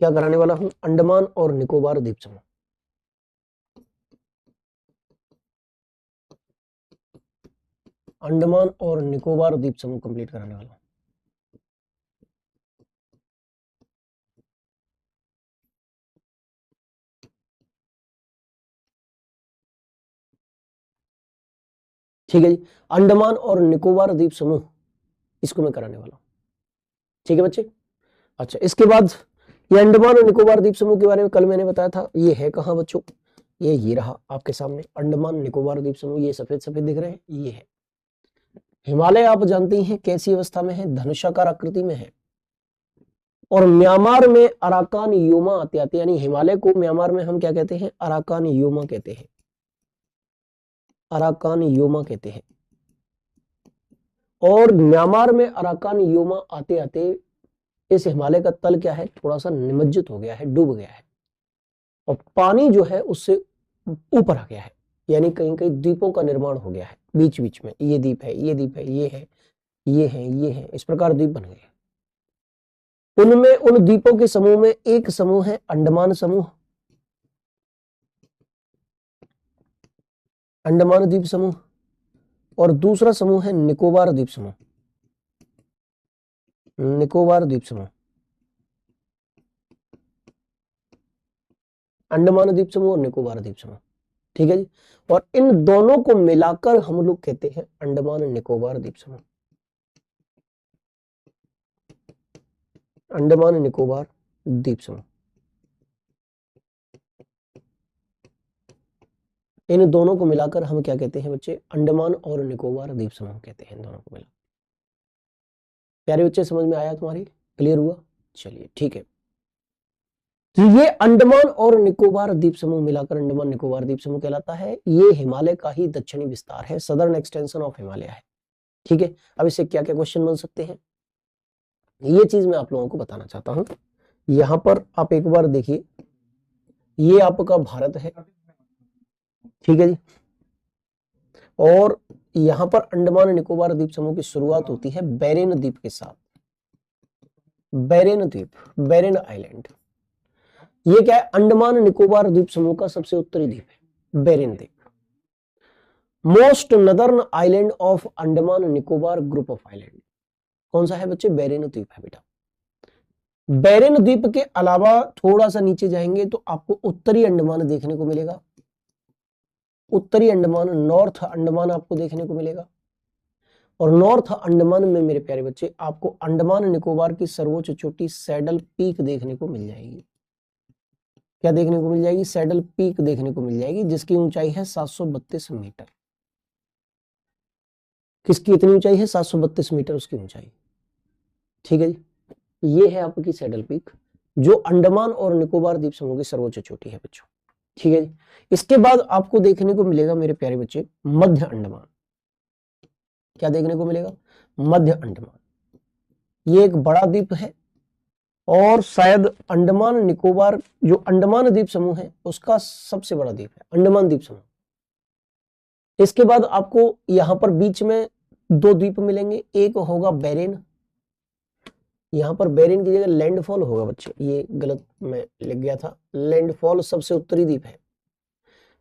क्या कराने वाला हूं, अंडमान और निकोबार द्वीप समूह। अंडमान और निकोबार द्वीप समूह कंप्लीट कराने वाला हूं। ठीक है जी, अंडमान और निकोबार द्वीप समूह इसको मैं कराने वाला हूं। ठीक है बच्चे। अच्छा, इसके बाद ये अंडमान और निकोबार द्वीप समूह के बारे में कल मैंने बताया था, ये है कहां बच्चों, ये रहा आपके सामने अंडमान निकोबार द्वीप समूह, ये सफेद सफेद दिख रहे हैं, ये है। हिमालय आप जानते हैं कैसी अवस्था में है, धनुषाकार आकृति में है, और म्यांमार में अराकान योमा आते आते, यानी हिमालय को म्यांमार में हम क्या कहते हैं, अराकान योमा कहते हैं, अराकान योमा कहते हैं। और म्यांमार में अराकान योमा आते आते इस हिमालय का तल क्या है, थोड़ा सा निमज्जित हो गया है, डूब गया है, और पानी जो है उससे ऊपर आ गया है, यानी कहीं कहीं द्वीपों का निर्माण हो गया है बीच बीच में, ये द्वीप है, ये द्वीप है, ये है, ये है, ये है, इस प्रकार द्वीप बन गए। उनमें उन द्वीपों के समूह में एक समूह है अंडमान समूह, अंडमान द्वीप समूह, और दूसरा समूह है निकोबार द्वीप समूह, निकोबार द्वीप समूह, अंडमान द्वीप समूह और निकोबार द्वीप समूह। ठीक है जी, और इन दोनों को मिलाकर हम लोग कहते हैं अंडमान निकोबार द्वीप समूह, अंडमान निकोबार द्वीप समूह। इन दोनों को मिलाकर हम क्या कहते हैं बच्चे, अंडमान और निकोबार द्वीप समूह कहते हैं, इन दोनों को मिला। प्यारे बच्चे समझ में आया तुम्हारी, क्लियर हुआ? चलिए ठीक है। तो ये अंडमान और निकोबार द्वीप समूह मिलाकर अंडमान निकोबार द्वीप समूह कहलाता है। ये हिमालय का ही दक्षिणी विस्तार है, सदर्न एक्सटेंशन ऑफ हिमालय है। ठीक है, अब इससे क्या क्या क्वेश्चन बन सकते हैं, ये चीज मैं आप लोगों को बताना चाहता हूं। यहां पर आप एक बार देखिए, ये आपका भारत है, ठीक है जी, और यहां पर अंडमान निकोबार द्वीप समूह की शुरुआत होती है बैरेन द्वीप के साथ, बैरेन द्वीप, बैरेन आइलैंड। ये क्या है, अंडमान निकोबार द्वीप समूह का सबसे उत्तरी द्वीप है बैरेन द्वीप। Most northern island of Andaman Nicobar group of island कौन सा है बच्चे, बैरेन द्वीप है बेटा। बैरेन द्वीप के अलावा थोड़ा सा नीचे जाएंगे तो आपको उत्तरी अंडमान देखने को मिलेगा, उत्तरी अंडमान, नॉर्थ अंडमान आपको देखने को मिलेगा, और नॉर्थ अंडमान में मेरे प्यारे बच्चे आपको अंडमान निकोबार की सर्वोच्च चोटी सैडल पीक देखने को मिल जाएगी। क्या देखने को मिल जाएगी, सैडल पीक देखने को मिल जाएगी, जिसकी ऊंचाई है 732 मीटर। किसकी इतनी ऊंचाई है, 732 मीटर उसकी ऊंचाई। ठीक है जी, ये है आपकी सैडल पीक, जो अंडमान और निकोबार द्वीप समूह की सर्वोच्च चोटी है बच्चों। ठीक है जी, इसके बाद आपको देखने को मिलेगा मेरे प्यारे बच्चे मध्य अंडमान। क्या देखने को मिलेगा, मध्य अंडमान। ये एक बड़ा द्वीप है, और शायद अंडमान निकोबार जो अंडमान द्वीप समूह है उसका सबसे बड़ा द्वीप है अंडमान द्वीप समूह। इसके बाद आपको यहां पर बीच में दो द्वीप मिलेंगे, एक होगा बैरेन, यहां पर बैरेन की जगह लैंडफॉल होगा बच्चे, ये गलत मैं लिख गया था, लैंडफॉल सबसे उत्तरी द्वीप है,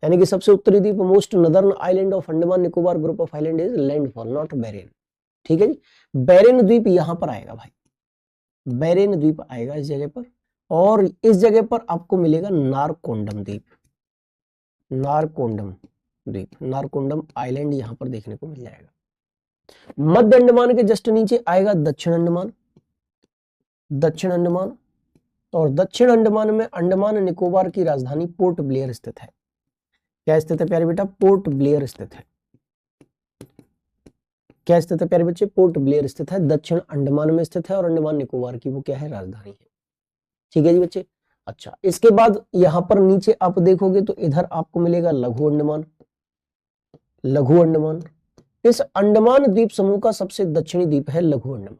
यानी कि सबसे उत्तरी द्वीप, most northern island of Andaman Nicobar group of island is landfall not Bahrain. ठीक है जी, बैरेन द्वीप यहां पर आएगा भाई, बैरेन द्वीप आएगा इस जगह पर, और इस जगह पर आपको मिलेगा नारकोंडम द्वीप, नारकोंडम द्वीप, नारकोंडम आइलैंड यहां पर देखने को मिल जाएगा। मध्य अंडमान के जस्ट नीचे आएगा दक्षिण अंडमान, दक्षिण अंडमान, और दक्षिण अंडमान में अंडमान निकोबार की राजधानी पोर्ट ब्लेयर स्थित है। क्या स्थित है प्यारे बेटा, पोर्ट ब्लेयर स्थित है। क्या स्थित है प्यारे बच्चे, पोर्ट ब्लेयर स्थित है, दक्षिण अंडमान में स्थित है, और अंडमान निकोबार की वो क्या है, राजधानी है। ठीक है जी बच्चे। अच्छा, इसके बाद यहां पर नीचे आप देखोगे तो इधर आपको मिलेगा लघु अंडमान, लघु अंडमान। इस अंडमान द्वीप समूह का सबसे दक्षिणी द्वीप है लघु अंडमान।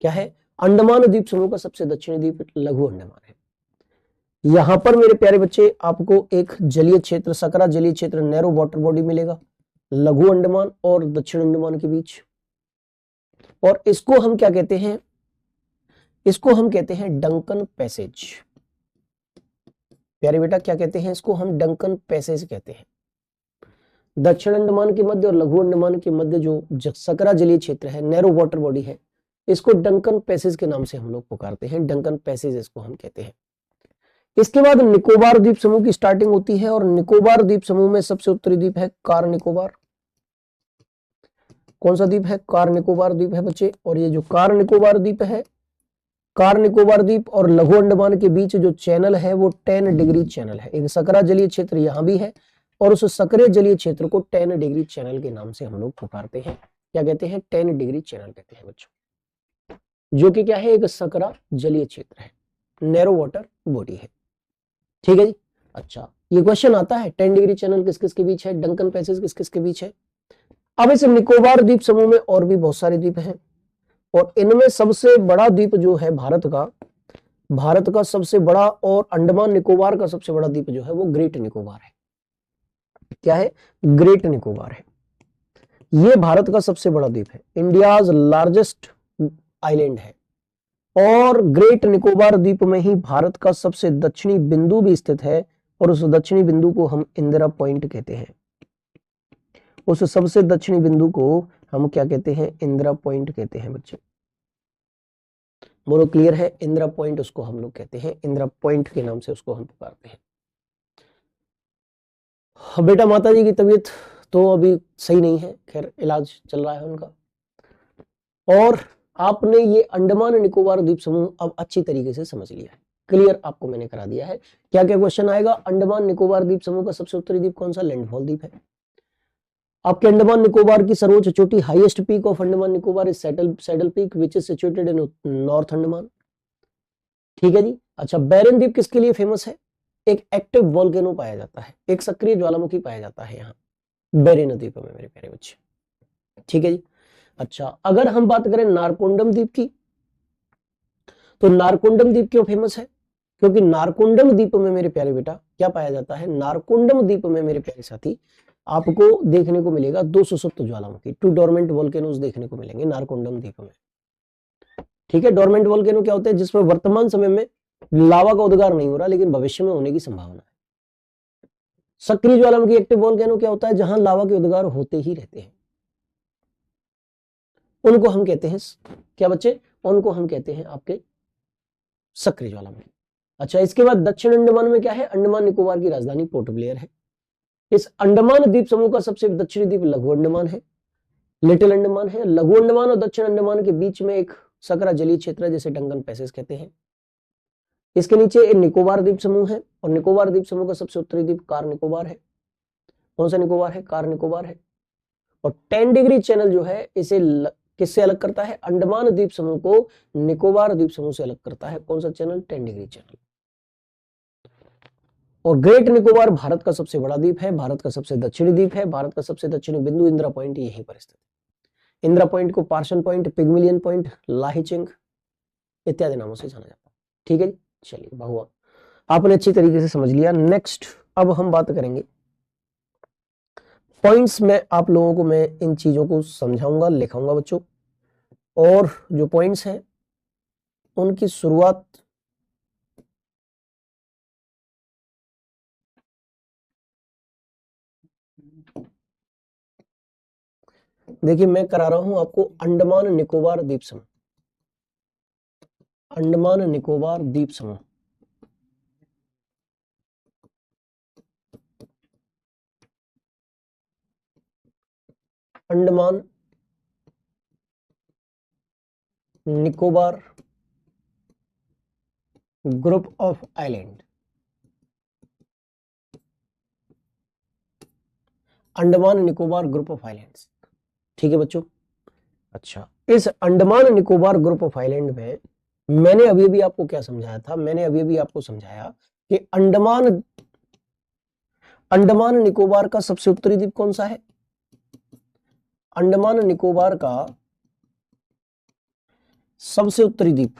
क्या है, अंडमान द्वीप समूह का सबसे दक्षिणी द्वीप लघु अंडमान है। यहां पर मेरे प्यारे बच्चे आपको एक जलीय क्षेत्र, सकरा जलीय क्षेत्र, नैरो वाटर बॉडी मिलेगा लघु अंडमान और दक्षिण अंडमान के बीच, और इसको हम क्या कहते हैं, इसको हम कहते हैं डंकन पैसेज। प्यारे बेटा क्या कहते हैं इसको? हम डंकन पैसेज कहते हैं। दक्षिण अंडमान के मध्य और लघु अंडमान के मध्य जो सकरा जलीय क्षेत्र है, नैरो वाटर बॉडी है, इसको डंकन पैसेज के नाम से हम लोग पुकारते हैं। डंकन पैसेज इसको हम कहते हैं। इसके बाद निकोबार द्वीप समूह की स्टार्टिंग होती है और निकोबार द्वीप समूह में सबसे उत्तरी द्वीप है कार निकोबार। कौन सा द्वीप है? कार निकोबार द्वीप है बच्चे। और ये जो कार निकोबार द्वीप है, कार निकोबार द्वीप और लघु अंडमान के बीच जो चैनल है वो 10 डिग्री चैनल है। एक सकरा जलीय क्षेत्र यहां भी है और उस सक्रिय जलीय क्षेत्र को 10 डिग्री चैनल के नाम से हम लोग पुकारते हैं। क्या कहते हैं? 10 डिग्री चैनल कहते हैं बच्चों, जो कि क्या है? एक सकरा जलीय क्षेत्र है, नैरो वाटर बॉडी है। ठीक है जी। अच्छा, ये क्वेश्चन आता है 10 डिग्री चैनल किस किस के बीच है, डंकन पैसेज किस किस के बीच है। अब इस निकोबार द्वीप समूह में और भी बहुत सारे द्वीप हैं और इनमें सबसे बड़ा द्वीप जो है भारत का सबसे बड़ा और अंडमान निकोबार का सबसे बड़ा द्वीप जो है वो ग्रेट निकोबार है। क्या है? ग्रेट निकोबार है। ये भारत का सबसे बड़ा द्वीप है, इंडियाज लार्जेस्ट आइलैंड है। और ग्रेट निकोबार द्वीप में ही भारत का सबसे दक्षिणी बिंदु भी स्थित है और उस दक्षिणी बिंदु को हम इंदिरा पॉइंट कहते हैं। उस सबसे दक्षिणी बिंदु को हम क्या कहते हैं? इंदिरा पॉइंट कहते हैं बच्चे। बोलो क्लियर है? इंदिरा पॉइंट उसको हम लोग कहते हैं, इंदिरा पॉइंट के नाम से उसको हम पुकारते हैं। बेटा माता जी की तबीयत तो अभी सही नहीं है, खैर इलाज चल रहा है उनका। और आपने ये अंडमान निकोबार द्वीप समूह अब अच्छी तरीके से समझ लिया है, क्लियर आपको मैंने करा दिया है। क्या क्या क्वेश्चन आएगा? अंडमान निकोबार द्वीप समूह का सबसे उत्तरी द्वीप कौन सा? लैंडफॉल द्वीप है। आपके अंडमान निकोबार की सर्वोच्च चोटी, highest peak of Andaman Nicobar is saddle peak which is situated in north Andaman. ठीक है जी। अच्छा, बैरन द्वीप किसके लिए फेमस है? एक एक्टिव वोल्केनो पाया जाता है, एक सक्रिय ज्वालामुखी पाया जाता है यहाँ बैरन द्वीप में मेरे प्यारे बच्चे। ठीक है जी। अच्छा, अगर हम बात करें नारकोंडम द्वीप की, तो नारकोंडम द्वीप क्यों फेमस है? क्योंकि नारकोंडम द्वीप में मेरे प्यारे बेटा क्या पाया जाता है? नारकोंडम द्वीप में मेरे प्यारे साथी आपको देखने को मिलेगा 2 सुसुप्त ज्वालामुखी, 2 डोरमेंट वोल्केनोज देखने को मिलेंगे नारकोंडम द्वीप में। ठीक है, डोरमेंट वोल्केनो क्या होते हैं? जिसमें वर्तमान समय में लावा का उद्गार नहीं हो रहा लेकिन भविष्य में होने की संभावना है। सक्रिय ज्वालामुखी एक्टिव वोल्केनो क्या होता है? जहां लावा के उद्गार होते ही रहते हैं, उनको हम कहते हैं क्या बच्चे? उनको हम कहते हैं आपके सक्रिय ज्वालामुखी। अच्छा, इसके बाद दक्षिण अंडमान में क्या है? अंडमान निकोबार की राजधानी पोर्ट ब्लेयर है। इस अंडमान द्वीप समूह का सबसे दक्षिणी द्वीप लघु अंडमान है, लिटिल अंडमान है। लघु अंडमान और दक्षिण अंडमान के बीच में एक सकरा जलीय क्षेत्र है जिसे डंकन पैसेज कहते हैं। इसके नीचे एक निकोबार द्वीप समूह है और निकोबार द्वीप समूह का सबसे उत्तरी द्वीप कार निकोबार है। कौन सा निकोबार है? कार निकोबार है। और 10 डिग्री चैनल जो है इसे किससे अलग करता है? अंडमान द्वीप समूह को निकोबार द्वीप समूह से अलग करता है। कौन सा चैनल? 10 degree channel. और ग्रेट निकोबार भारत का सबसे बड़ा द्वीप है, भारत का सबसे दक्षिणी द्वीप है, भारत का सबसे दक्षिणी बिंदु इंदिरा पॉइंट यहीं पर स्थित है। इंदिरा पॉइंट को पार्सन पॉइंट, पिग्मिलियन पॉइंट, लाहिचिंग इत्यादि नामों से जाना जाता है। ठीक है, चलिए बहुआ आपने अच्छी तरीके से समझ लिया। नेक्स्ट अब हम बात करेंगे पॉइंट्स में। आप लोगों को मैं इन चीजों को समझाऊंगा, लिखाऊंगा बच्चों, और जो पॉइंट्स हैं उनकी शुरुआत देखिए मैं करा रहा हूं आपको अंडमान निकोबार द्वीप समूह। अंडमान निकोबार द्वीप समूह Andaman Nicobar group of island. Andaman Nicobar group of islands. ठीक है बच्चों। अच्छा, इस Andaman Nicobar group of island में मैंने अभी अभी आपको क्या समझाया था? मैंने अभी अभी आपको समझाया कि अंडमान निकोबार का सबसे उत्तरी द्वीप कौन सा है? अंडमान निकोबार का सबसे उत्तरी द्वीप,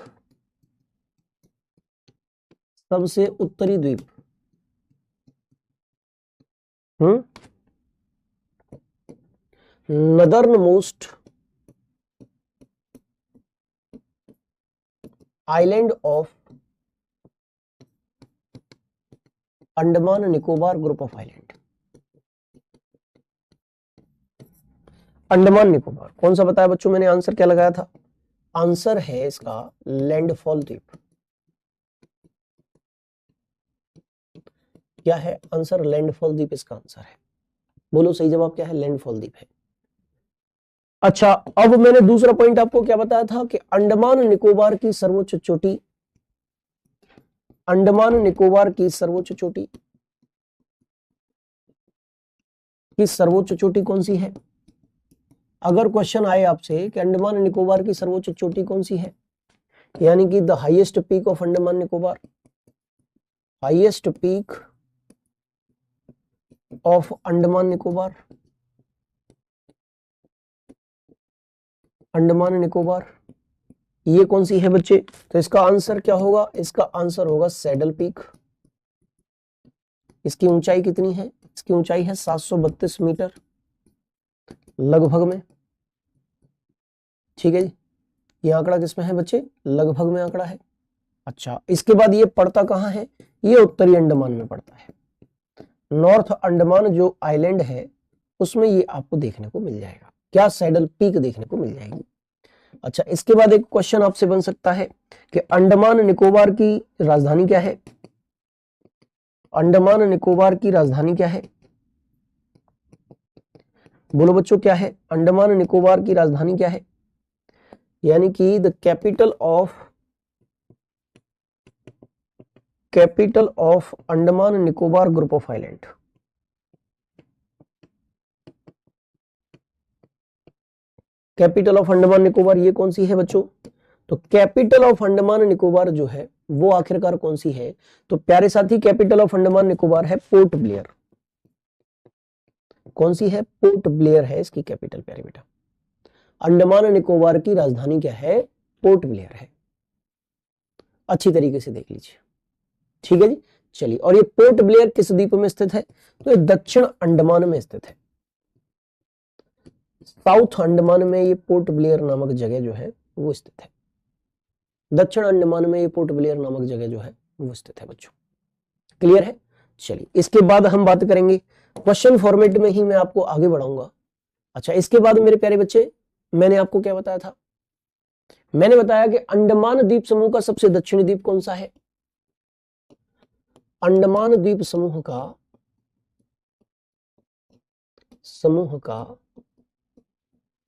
सबसे उत्तरी द्वीप northern most island of Andaman Nicobar group of island. Andaman Nicobar कौन सा बताया बच्चों? मैंने आंसर क्या लगाया था? आंसर है इसका लैंडफॉल द्वीप। क्या है आंसर? लैंडफॉल द्वीप इसका आंसर है। बोलो सही जवाब क्या है? लैंडफॉल द्वीप है। अच्छा, अब मैंने दूसरा पॉइंट आपको क्या बताया था कि अंडमान निकोबार की सर्वोच्च चोटी, अंडमान निकोबार की सर्वोच्च चोटी, की सर्वोच्च चोटी कौन सी है? अगर क्वेश्चन आए आपसे कि अंडमान निकोबार की सर्वोच्च चोटी कौन सी है, यानी कि the highest peak of Andaman Nicobar, highest peak of Andaman Nicobar, Andaman Nicobar ये कौन सी है बच्चे? तो इसका आंसर क्या होगा? इसका आंसर होगा सैडल पीक। इसकी ऊंचाई कितनी है? इसकी ऊंचाई है 732 मीटर लगभग में। ठीक है जी, ये आंकड़ा किसमें है बच्चे? लगभग में आंकड़ा है। अच्छा, इसके बाद ये पड़ता कहां है? ये उत्तरी अंडमान में पड़ता है। नॉर्थ अंडमान जो आइलैंड है उसमें ये आपको देखने को मिल जाएगा। क्या? सैडल पीक देखने को मिल जाएगी। अच्छा, इसके बाद एक क्वेश्चन आपसे बन सकता है कि अंडमान निकोबार की राजधानी क्या है? अंडमान निकोबार की राजधानी क्या है? बोलो बच्चों क्या है? अंडमान निकोबार की राजधानी क्या है? यानी कि the capital of Andaman Nicobar group of island. Capital of Andaman Nicobar ये कौन सी है बच्चों? तो कैपिटल ऑफ अंडमान निकोबार जो है वो आखिरकार कौन सी है? तो प्यारे साथी, कैपिटल ऑफ अंडमान निकोबार है पोर्ट ब्लेयर। कौन सी है? पोर्ट ब्लेयर है इसकी कैपिटल प्यारे बेटा। अंडमान निकोबार की राजधानी क्या है? पोर्ट ब्लेयर है। अच्छी तरीके से देख लीजिए। ठीक है जी, चलिए। और ये पोर्ट ब्लेयर किस द्वीप में स्थित है? तो ये दक्षिण अंडमान में स्थित है। साउथ अंडमान में ये पोर्ट ब्लेयर नामक जगह जो है वो स्थित है। दक्षिण अंडमान में ये पोर्ट ब्लेयर नामक जगह जो है वो स्थित है बच्चों। क्लियर है? चलिए, इसके बाद हम बात करेंगे क्वेश्चन फॉर्मेट में ही मैं आपको आगे बढ़ाऊंगा। अच्छा, इसके बाद मेरे प्यारे बच्चे, मैंने आपको क्या बताया था? मैंने बताया कि अंडमान द्वीप समूह का सबसे दक्षिणी द्वीप कौन सा है? अंडमान द्वीप समूह का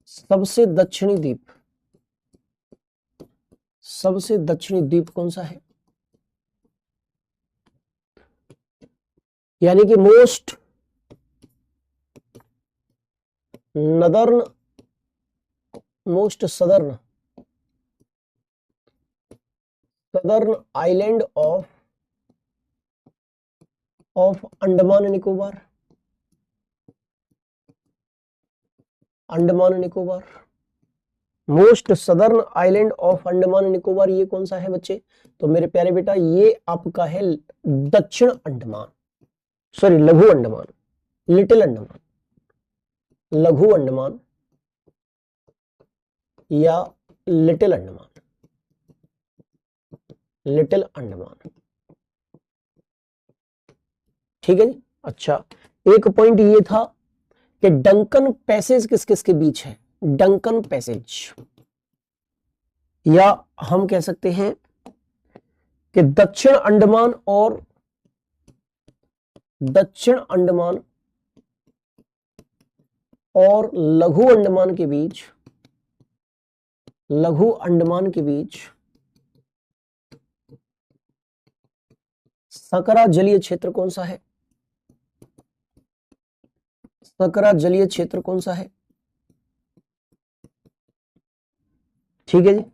सबसे दक्षिणी द्वीप कौन सा है? यानी कि most southern island of Andaman Nicobar. Andaman Nicobar, most southern island of Andaman Nicobar ये कौन सा है बच्चे? तो मेरे प्यारे बेटा, ये आपका है दक्षिण अंडमान, सॉरी लघु अंडमान, लिटिल अंडमान, लघु अंडमान या लिटिल अंडमान, लिटिल अंडमान। ठीक है जी। अच्छा, एक पॉइंट ये था कि डंकन पैसेज किस किस के बीच है? डंकन पैसेज, या हम कह सकते हैं कि दक्षिण अंडमान और लघु अंडमान के बीच सकरा जलीय क्षेत्र कौन सा है? सकरा जलीय क्षेत्र कौन सा है? ठीक है जी।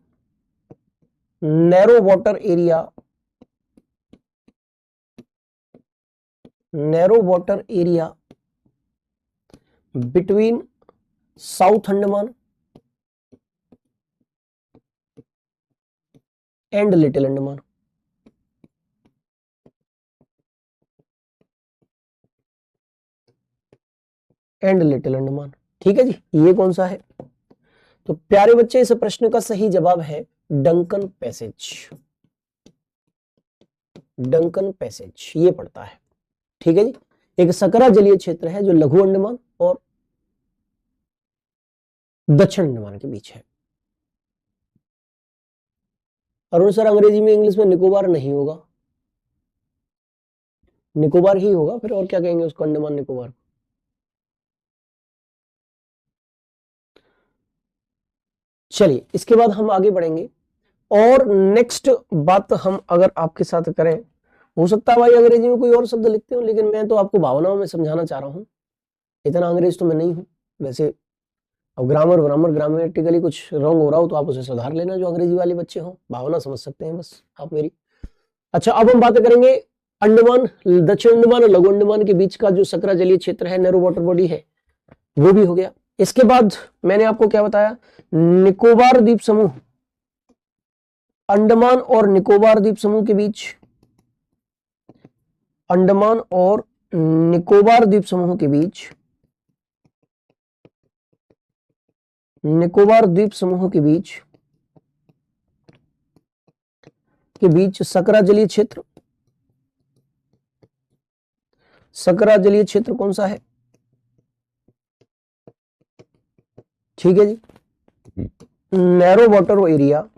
Narrow water area between south Andaman and little Andaman. ठीक है जी, ये कौन सा है? तो प्यारे बच्चे, इस प्रश्न का सही जवाब है डंकन पैसेज, डंकन पैसेज ये पड़ता है। ठीक है जी, एक सकरा जलीय क्षेत्र है जो लघु अंडमान और दक्षिण अंडमान के बीच है। अरुण सर अंग्रेजी में इंग्लिश में निकोबार नहीं होगा, निकोबार ही होगा, फिर और क्या कहेंगे उसको, अंडमान निकोबार। चलिए इसके बाद हम आगे बढ़ेंगे और नेक्स्ट बात हम अगर आपके साथ करें, हो सकता है भाई अंग्रेजी में कोई और शब्द लिखते हो, लेकिन मैं तो आपको भावनाओं में समझाना चाह रहा हूं, इतना अंग्रेज तो मैं नहीं हूं वैसे। अब ग्रामेटिकली कुछ रॉन्ग हो रहा हो तो आप उसे सुधार लेना, जो अंग्रेजी वाले बच्चे हो, भावना समझ सकते हैं बस आप मेरी। अच्छा अब हम बात करेंगे अंडमान, दक्षिण अंडमान और लघु अंडमान के बीच का जो सकरा जलीय क्षेत्र है, नैरो वाटर बॉडी है, वो भी हो गया। इसके बाद मैंने आपको क्या बताया, निकोबार द्वीप समूह, अंडमान और निकोबार द्वीप समूह के बीच, अंडमान और निकोबार द्वीप समूह के बीच, निकोबार द्वीप समूह के बीच सकरा जलीय क्षेत्र, सकरा जलीय क्षेत्र कौन सा है, ठीक है जी, narrow water area,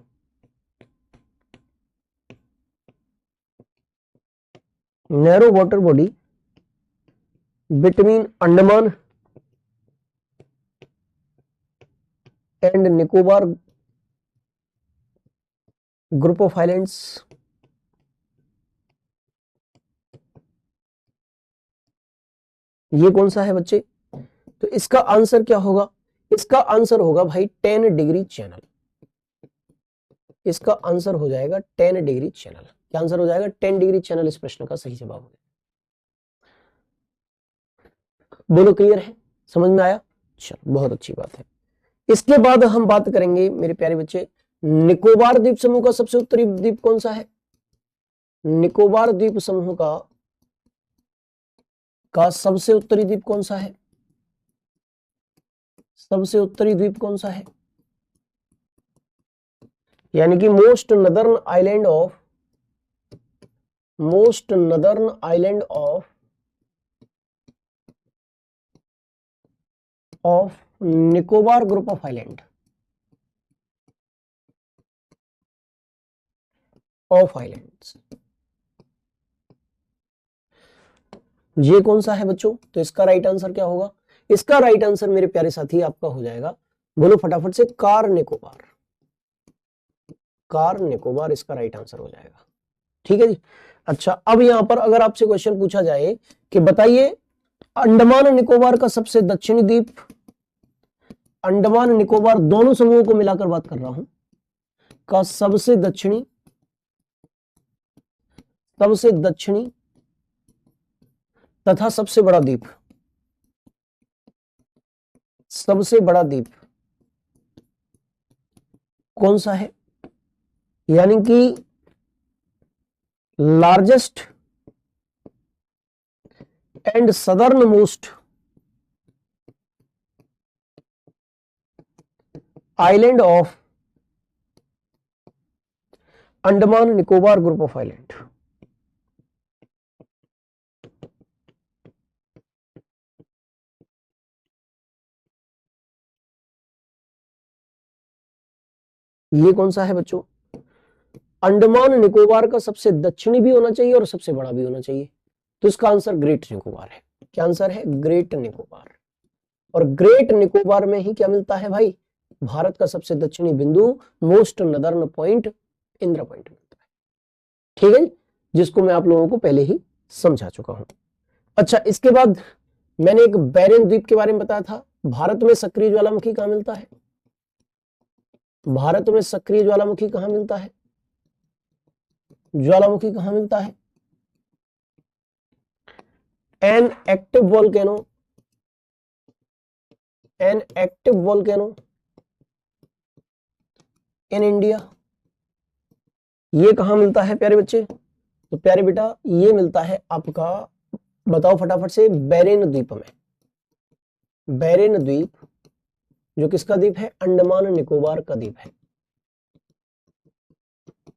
narrow water body between Andaman and Nicobar group of islands. ये कौन सा है बच्चे, तो इसका आंसर क्या होगा, इसका आंसर होगा भाई 10 डिग्री चैनल, इसका आंसर हो जाएगा 10 डिग्री चैनल। क्या आंसर हो जाएगा, 10 डिग्री चैनल इस प्रश्न का सही जवाब होगा। बोलो क्लियर है, समझ में आया, चलो बहुत अच्छी बात है। इसके बाद हम बात करेंगे मेरे प्यारे बच्चे, निकोबार द्वीप समूह का सबसे उत्तरी द्वीप कौन सा है, निकोबार द्वीप समूह का सबसे उत्तरी द्वीप कौन सा है, सबसे उत्तरी द्वीप कौन सा है, यानी कि most northern island of Nicobar group of island, of islands, ये कौन सा है बच्चों, तो इसका राइट आंसर क्या होगा, इसका राइट आंसर मेरे प्यारे साथी आपका हो जाएगा, बोलो फटाफट से, कार निकोबार, कार निकोबार इसका राइट आंसर हो जाएगा। ठीक है जी। अच्छा अब यहां पर अगर आपसे क्वेश्चन पूछा जाए कि बताइए अंडमान निकोबार का सबसे दक्षिणी द्वीप, अंडमान निकोबार दोनों समूहों को मिलाकर बात कर रहा हूं, का सबसे दक्षिणी तथा सबसे बड़ा द्वीप, सबसे बड़ा द्वीप कौन सा है, यानी कि largest and southern most island of Andaman Nicobar group of island. ये कौन सा है बच्चों, अंडमान निकोबार का सबसे दक्षिणी भी होना चाहिए और सबसे बड़ा भी होना चाहिए, तो इसका आंसर ग्रेट निकोबार है। क्या आंसर है, ग्रेट निकोबार। और ग्रेट निकोबार में ही क्या मिलता है भाई, भारत का सबसे दक्षिणी बिंदु, most northern point, Indra point मिलता है। ठीक है, जिसको मैं आप लोगों को पहले ही समझा चुका हूं। अच्छा इसके बाद मैंने एक बैरन द्वीप के बारे में बताया था। भारत में सक्रिय ज्वालामुखी कहां मिलता है, भारत में सक्रिय ज्वालामुखी कहां मिलता है, ज्वालामुखी कहां मिलता है, an active volcano, an active volcano in India, ये कहां मिलता है प्यारे बच्चे, तो प्यारे बेटा ये मिलता है आपका, बताओ फटाफट से, बैरेन द्वीप में। बैरेन द्वीप जो किसका द्वीप है, अंडमान निकोबार का द्वीप है।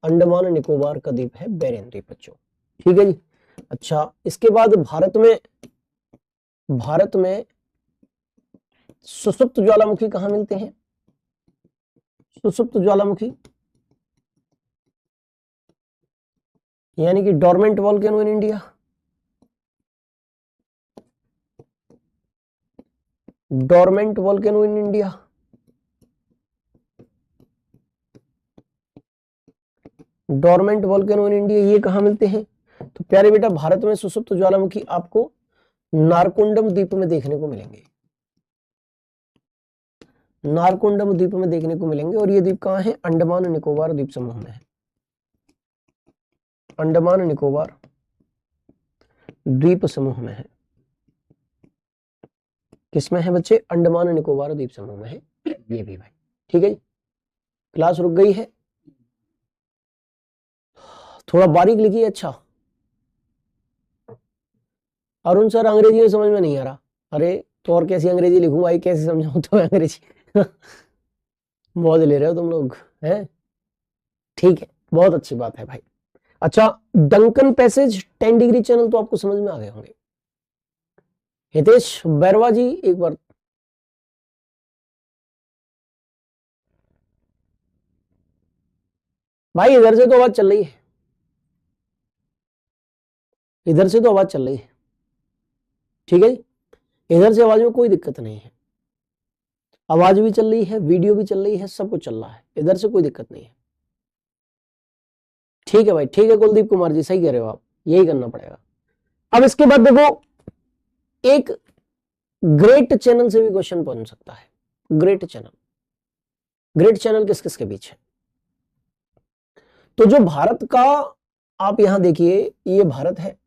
अंडमान निकोबार का द्वीप है बेरेन द्वीप बच्चों। ठीक है जी। अच्छा, इसके बाद भारत में सुषुप्त ज्वालामुखी कहां मिलते हैं? सुषुप्त ज्वालामुखी यानी कि dormant volcano in India. Dormant volcano in India, dormant volcano in India, ये कहां मिलते हैं? तो प्यारे बेटा, भारत में सुषुप्त ज्वालामुखी आपको नारकोंडम द्वीप में देखने को मिलेंगे। नारकोंडम द्वीप में देखने को मिलेंगे। और ये द्वीप कहां है? अंडमान निकोबार द्वीप समूह में है। अंडमान निकोबार द्वीप समूह में है। किसमें है बच्चे? अंडमान निकोबार द्वीप समूह में है ये भी भाई। ठीक है जी। क्लास रुक गई है, थोड़ा बारीक लिखिए। अच्छा, अरुण सर अंग्रेजी में समझ में नहीं आ रहा। अरे तो और कैसी अंग्रेजी लिखूं भाई, कैसे समझाऊं तो अंग्रेजी मौज ले रहे हो तुम लोग हैं। ठीक है, बहुत अच्छी बात है भाई। अच्छा, डंकन पैसेज 10 डिग्री चैनल तो आपको समझ में आ गए होंगे। हितेश बैरवा जी एक बार। भाई इधर से तो आवाज चल रही है, इधर से तो आवाज चल रही है। ठीक है जी, इधर से आवाज में कोई दिक्कत नहीं है। आवाज भी चल रही है, वीडियो भी चल रही है, सब कुछ चल रहा है, इधर से कोई दिक्कत नहीं है। ठीक है भाई, ठीक है कुलदीप कुमार जी, सही कह रहे हो आप, यही करना पड़ेगा। अब इसके बाद देखो, एक ग्रेट चैनल से भी क्वेश्चन बन सकता है। ग्रेट चैनल, ग्रेट चैनल किस किस के बीच है? तो जो भारत का, आप यहां देखिए, ये भारत है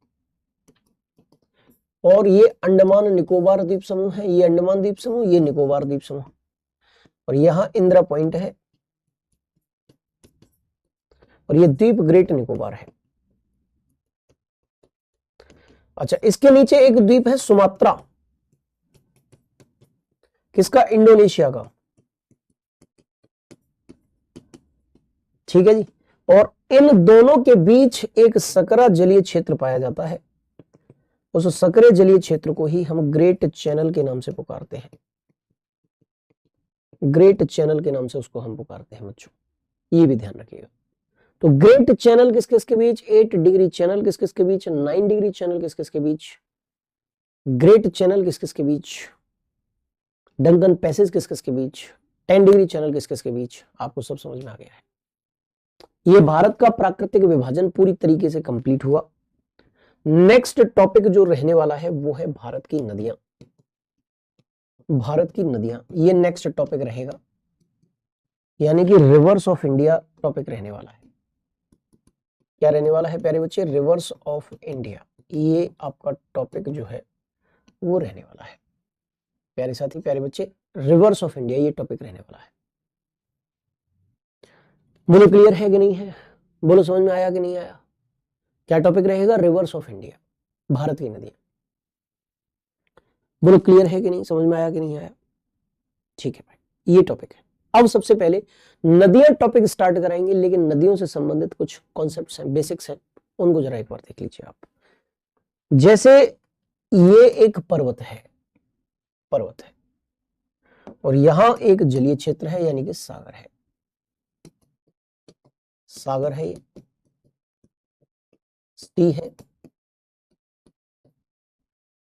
और ये अंडमान निकोबार द्वीप समूह है। ये अंडमान द्वीप समूह, ये निकोबार द्वीप समूह, और यहां इंदिरा पॉइंट है, और ये द्वीप ग्रेट निकोबार है। अच्छा, इसके नीचे एक द्वीप है सुमात्रा, किसका? इंडोनेशिया का। ठीक है जी। और इन दोनों के बीच एक सकरा जलीय क्षेत्र पाया जाता है। उस सकरे जलीय क्षेत्र को ही हम ग्रेट चैनल के नाम से पुकारते हैं। ग्रेट चैनल के नाम से उसको हम पुकारते हैं बच्चों, ये भी ध्यान रखिएगा। तो ग्रेट चैनल किस किस के बीच? 8 डिग्री चैनल किस किस के बीच? 9 डिग्री चैनल किस किस के बीच? ग्रेट चैनल किस किस के बीच? डंकन पैसेज किस किस के बीच? 10 डिग्री चैनल किस किस के बीच? आपको सब समझ में आ गया है। ये भारत का प्राकृतिक विभाजन पूरी तरीके से कंप्लीट हुआ। नेक्स्ट टॉपिक जो रहने वाला है वो है भारत की नदियां। भारत की नदियां, ये नेक्स्ट टॉपिक रहेगा, यानी कि रिवर्स ऑफ इंडिया टॉपिक रहने वाला है। क्या रहने वाला है प्यारे बच्चे? रिवर्स ऑफ इंडिया, ये आपका टॉपिक जो है वो रहने वाला है प्यारे साथी, प्यारे बच्चे। रिवर्स ऑफ इंडिया ये टॉपिक रहने वाला है। बोलो क्लियर है कि नहीं है? बोलो समझ में आया कि नहीं आया? क्या टॉपिक रहेगा? रिवर्स ऑफ इंडिया, भारत की नदियां। बोलो क्लियर है कि नहीं? समझ में आया कि नहीं आया? ठीक है भाई, ये टॉपिक है। अब सबसे पहले नदियां टॉपिक स्टार्ट कराएंगे, लेकिन नदियों से संबंधित कुछ कॉन्सेप्ट्स हैं, बेसिक्स हैं, उनको जरा एक बार देख लीजिए आप। जैसे ये एक पर्वत है, पर्वत है, और यहां एक जलीय क्षेत्र है, यानी कि सागर है। सागर है, ये सी है।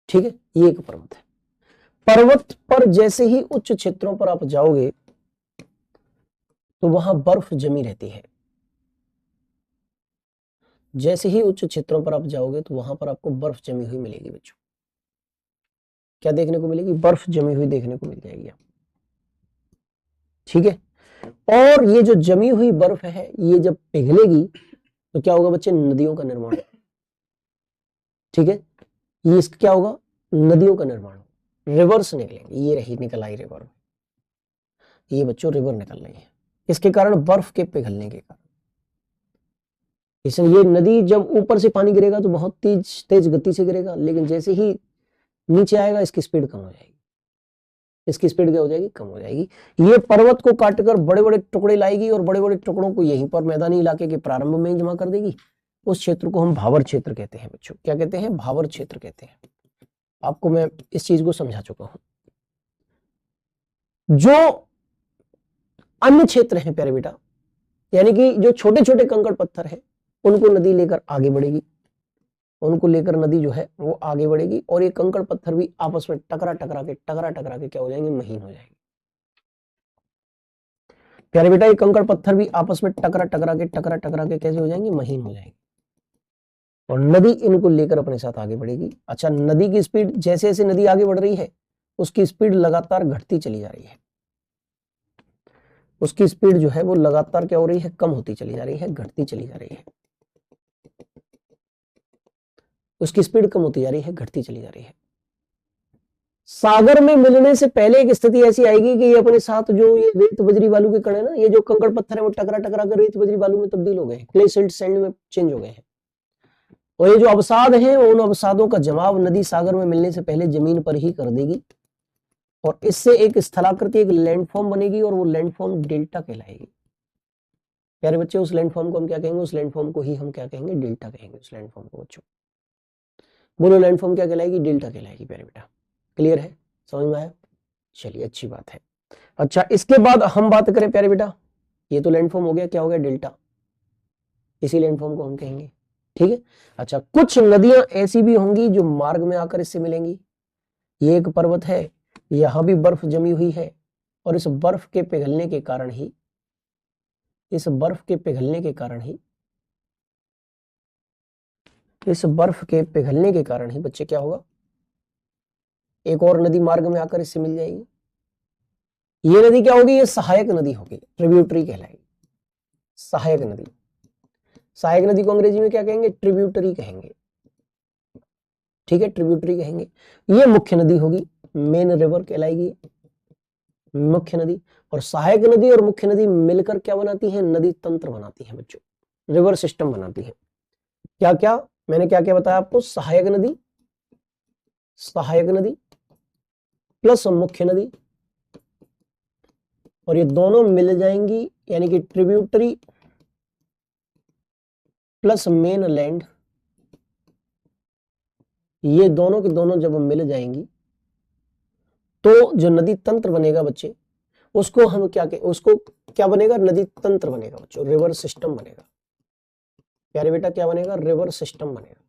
ठीक है, ये एक पर्वत है। पर्वत पर जैसे ही उच्च क्षेत्रों पर आप जाओगे तो वहां बर्फ जमी रहती है। जैसे ही उच्च क्षेत्रों पर आप जाओगे तो वहां पर आपको बर्फ जमी हुई मिलेगी बच्चों। क्या देखने को मिलेगी? बर्फ जमी हुई देखने को मिल जाएगी आप। ठीक है, और ये जो जमी हुई बर्फ है, ये जब पिघलेगी तो क्या होगा बच्चे? नदियों का निर्माण। ठीक है, ये इसका क्या होगा? नदियों का निर्माण, रिवर्स निकलेंगे। ये रही, निकल आई रिवर, ये बच्चों रिवर निकल रही है, इसके कारण बर्फ के पिघलने के कारण। इसलिए ये नदी जब ऊपर से पानी गिरेगा तो बहुत तेज तेज गति से गिरेगा, लेकिन जैसे ही नीचे आएगा इसकी स्पीड कम हो जाएगी। इसकी स्पीड क्या हो जाएगी, कम हो जाएगी। ये पर्वत को काटकर बड़े बड़े टुकड़े लाएगी और बड़े बड़े टुकड़ों को यहीं पर मैदानी इलाके के प्रारंभ में ही जमा कर देगी। उस क्षेत्र को हम भावर क्षेत्र कहते हैं बच्चों। क्या कहते हैं, भावर क्षेत्र कहते हैं। आपको मैं इस चीज को समझा चुका हूं। जो अन्य क्षेत्र हैं प्यारे बेटा, यानी कि जो छोटे छोटे कंकड़ पत्थर हैं, उनको नदी लेकर आगे बढ़ेगी, उनको लेकर नदी जो है वो आगे बढ़ेगी और ये कंकड़ पत्थर भी आपस में टकरा टकरा के क्या हो जाएंगे, महीन हो जाएंगे। प्यारे बेटा ये कंकड़ पत्थर भी आपस में टकरा टकरा के कैसे हो जाएंगे, महीन हो जाएंगे और नदी इनको लेकर अपने साथ आगे बढ़ेगी। अच्छा, नदी की स्पीड, जैसे जैसे नदी आगे बढ़ रही है उसकी स्पीड लगातार घटती चली जा रही है। उसकी स्पीड जो है वो लगातार क्या हो रही है, कम होती चली जा रही है, घटती चली जा रही है। उसकी स्पीड कम होती जा रही है, घटती चली जा रही है। सागर में मिलने से पहले एक स्थिति ऐसी आएगी कि ये अपने साथ जो ये रेत बजरी बालू के कण है ना, ये जो कंकड़ पत्थर है वो टकरा टकरा कर रेत बजरी बालू में तब्दील हो गए, क्ले सिल्ट सैंड में चेंज हो गए हैं। और ये जो अवसाद हैं उन अवसादों का जमाव नदी सागर में मिलने से पहले जमीन पर ही कर देगी और इससे एक स्थलाकृति, एक लैंडफॉर्म बनेगी और वो लैंडफॉर्म डेल्टा कहलाएगी। प्यारे बच्चे उस लैंडफॉर्म को हम क्या कहेंगे, उस लैंडफॉर्म को ही हम क्या कहेंगे, डेल्टा कहेंगे। उस लैंडफॉर्म को बच्चों बोलो, लैंडफॉर्म क्या कहलाएगी, डेल्टा कहलाएगी। प्यारे बेटा क्लियर है, समझ में आया, चलिए अच्छी बात है। अच्छा, इसके बाद हम बात करें प्यारे बेटा, ये तो लैंडफॉर्म हो गया, क्या हो गया, डेल्टा, इसी लैंडफॉर्म को हम कहेंगे, ठीक है। अच्छा, कुछ नदियां ऐसी भी होंगी जो मार्ग में आकर इससे मिलेंगी। ये एक पर्वत है, यहां भी बर्फ जमी हुई है और इस बर्फ के पिघलने के कारण ही, इस बर्फ के पिघलने के कारण ही, इस बर्फ के पिघलने के कारण ही बच्चे क्या होगा, एक और नदी मार्ग में आकर इससे मिल जाएगी। ये नदी क्या होगी, ये सहायक नदी होगी, ट्रिब्यूटरी कहलाएगी। सहायक नदी, सहायक नदी को अंग्रेजी में क्या कहेंगे, ट्रिब्यूटरी कहेंगे, ठीक है, ट्रिब्यूटरी कहेंगे। ये मुख्य नदी होगी, मेन रिवर कहलाएगी मुख्य नदी। और सहायक नदी और मुख्य नदी मिलकर क्या बनाती है, नदी तंत्र बनाती है बच्चों, रिवर सिस्टम बनाती है। क्या क्या, मैंने क्या क्या बताया आपको, सहायक नदी, सहायक नदी प्लस मुख्य नदी, और ये दोनों मिल जाएंगी, यानी कि ट्रिब्यूटरी प्लस मेन लैंड, ये दोनों के दोनों जब मिल जाएंगी तो जो नदी तंत्र बनेगा बच्चे, उसको हम क्या कहें, उसको क्या बनेगा, नदी तंत्र बनेगा बच्चों, रिवर सिस्टम बनेगा। प्यारे बेटा क्या बनेगा, रिवर सिस्टम बनेगा,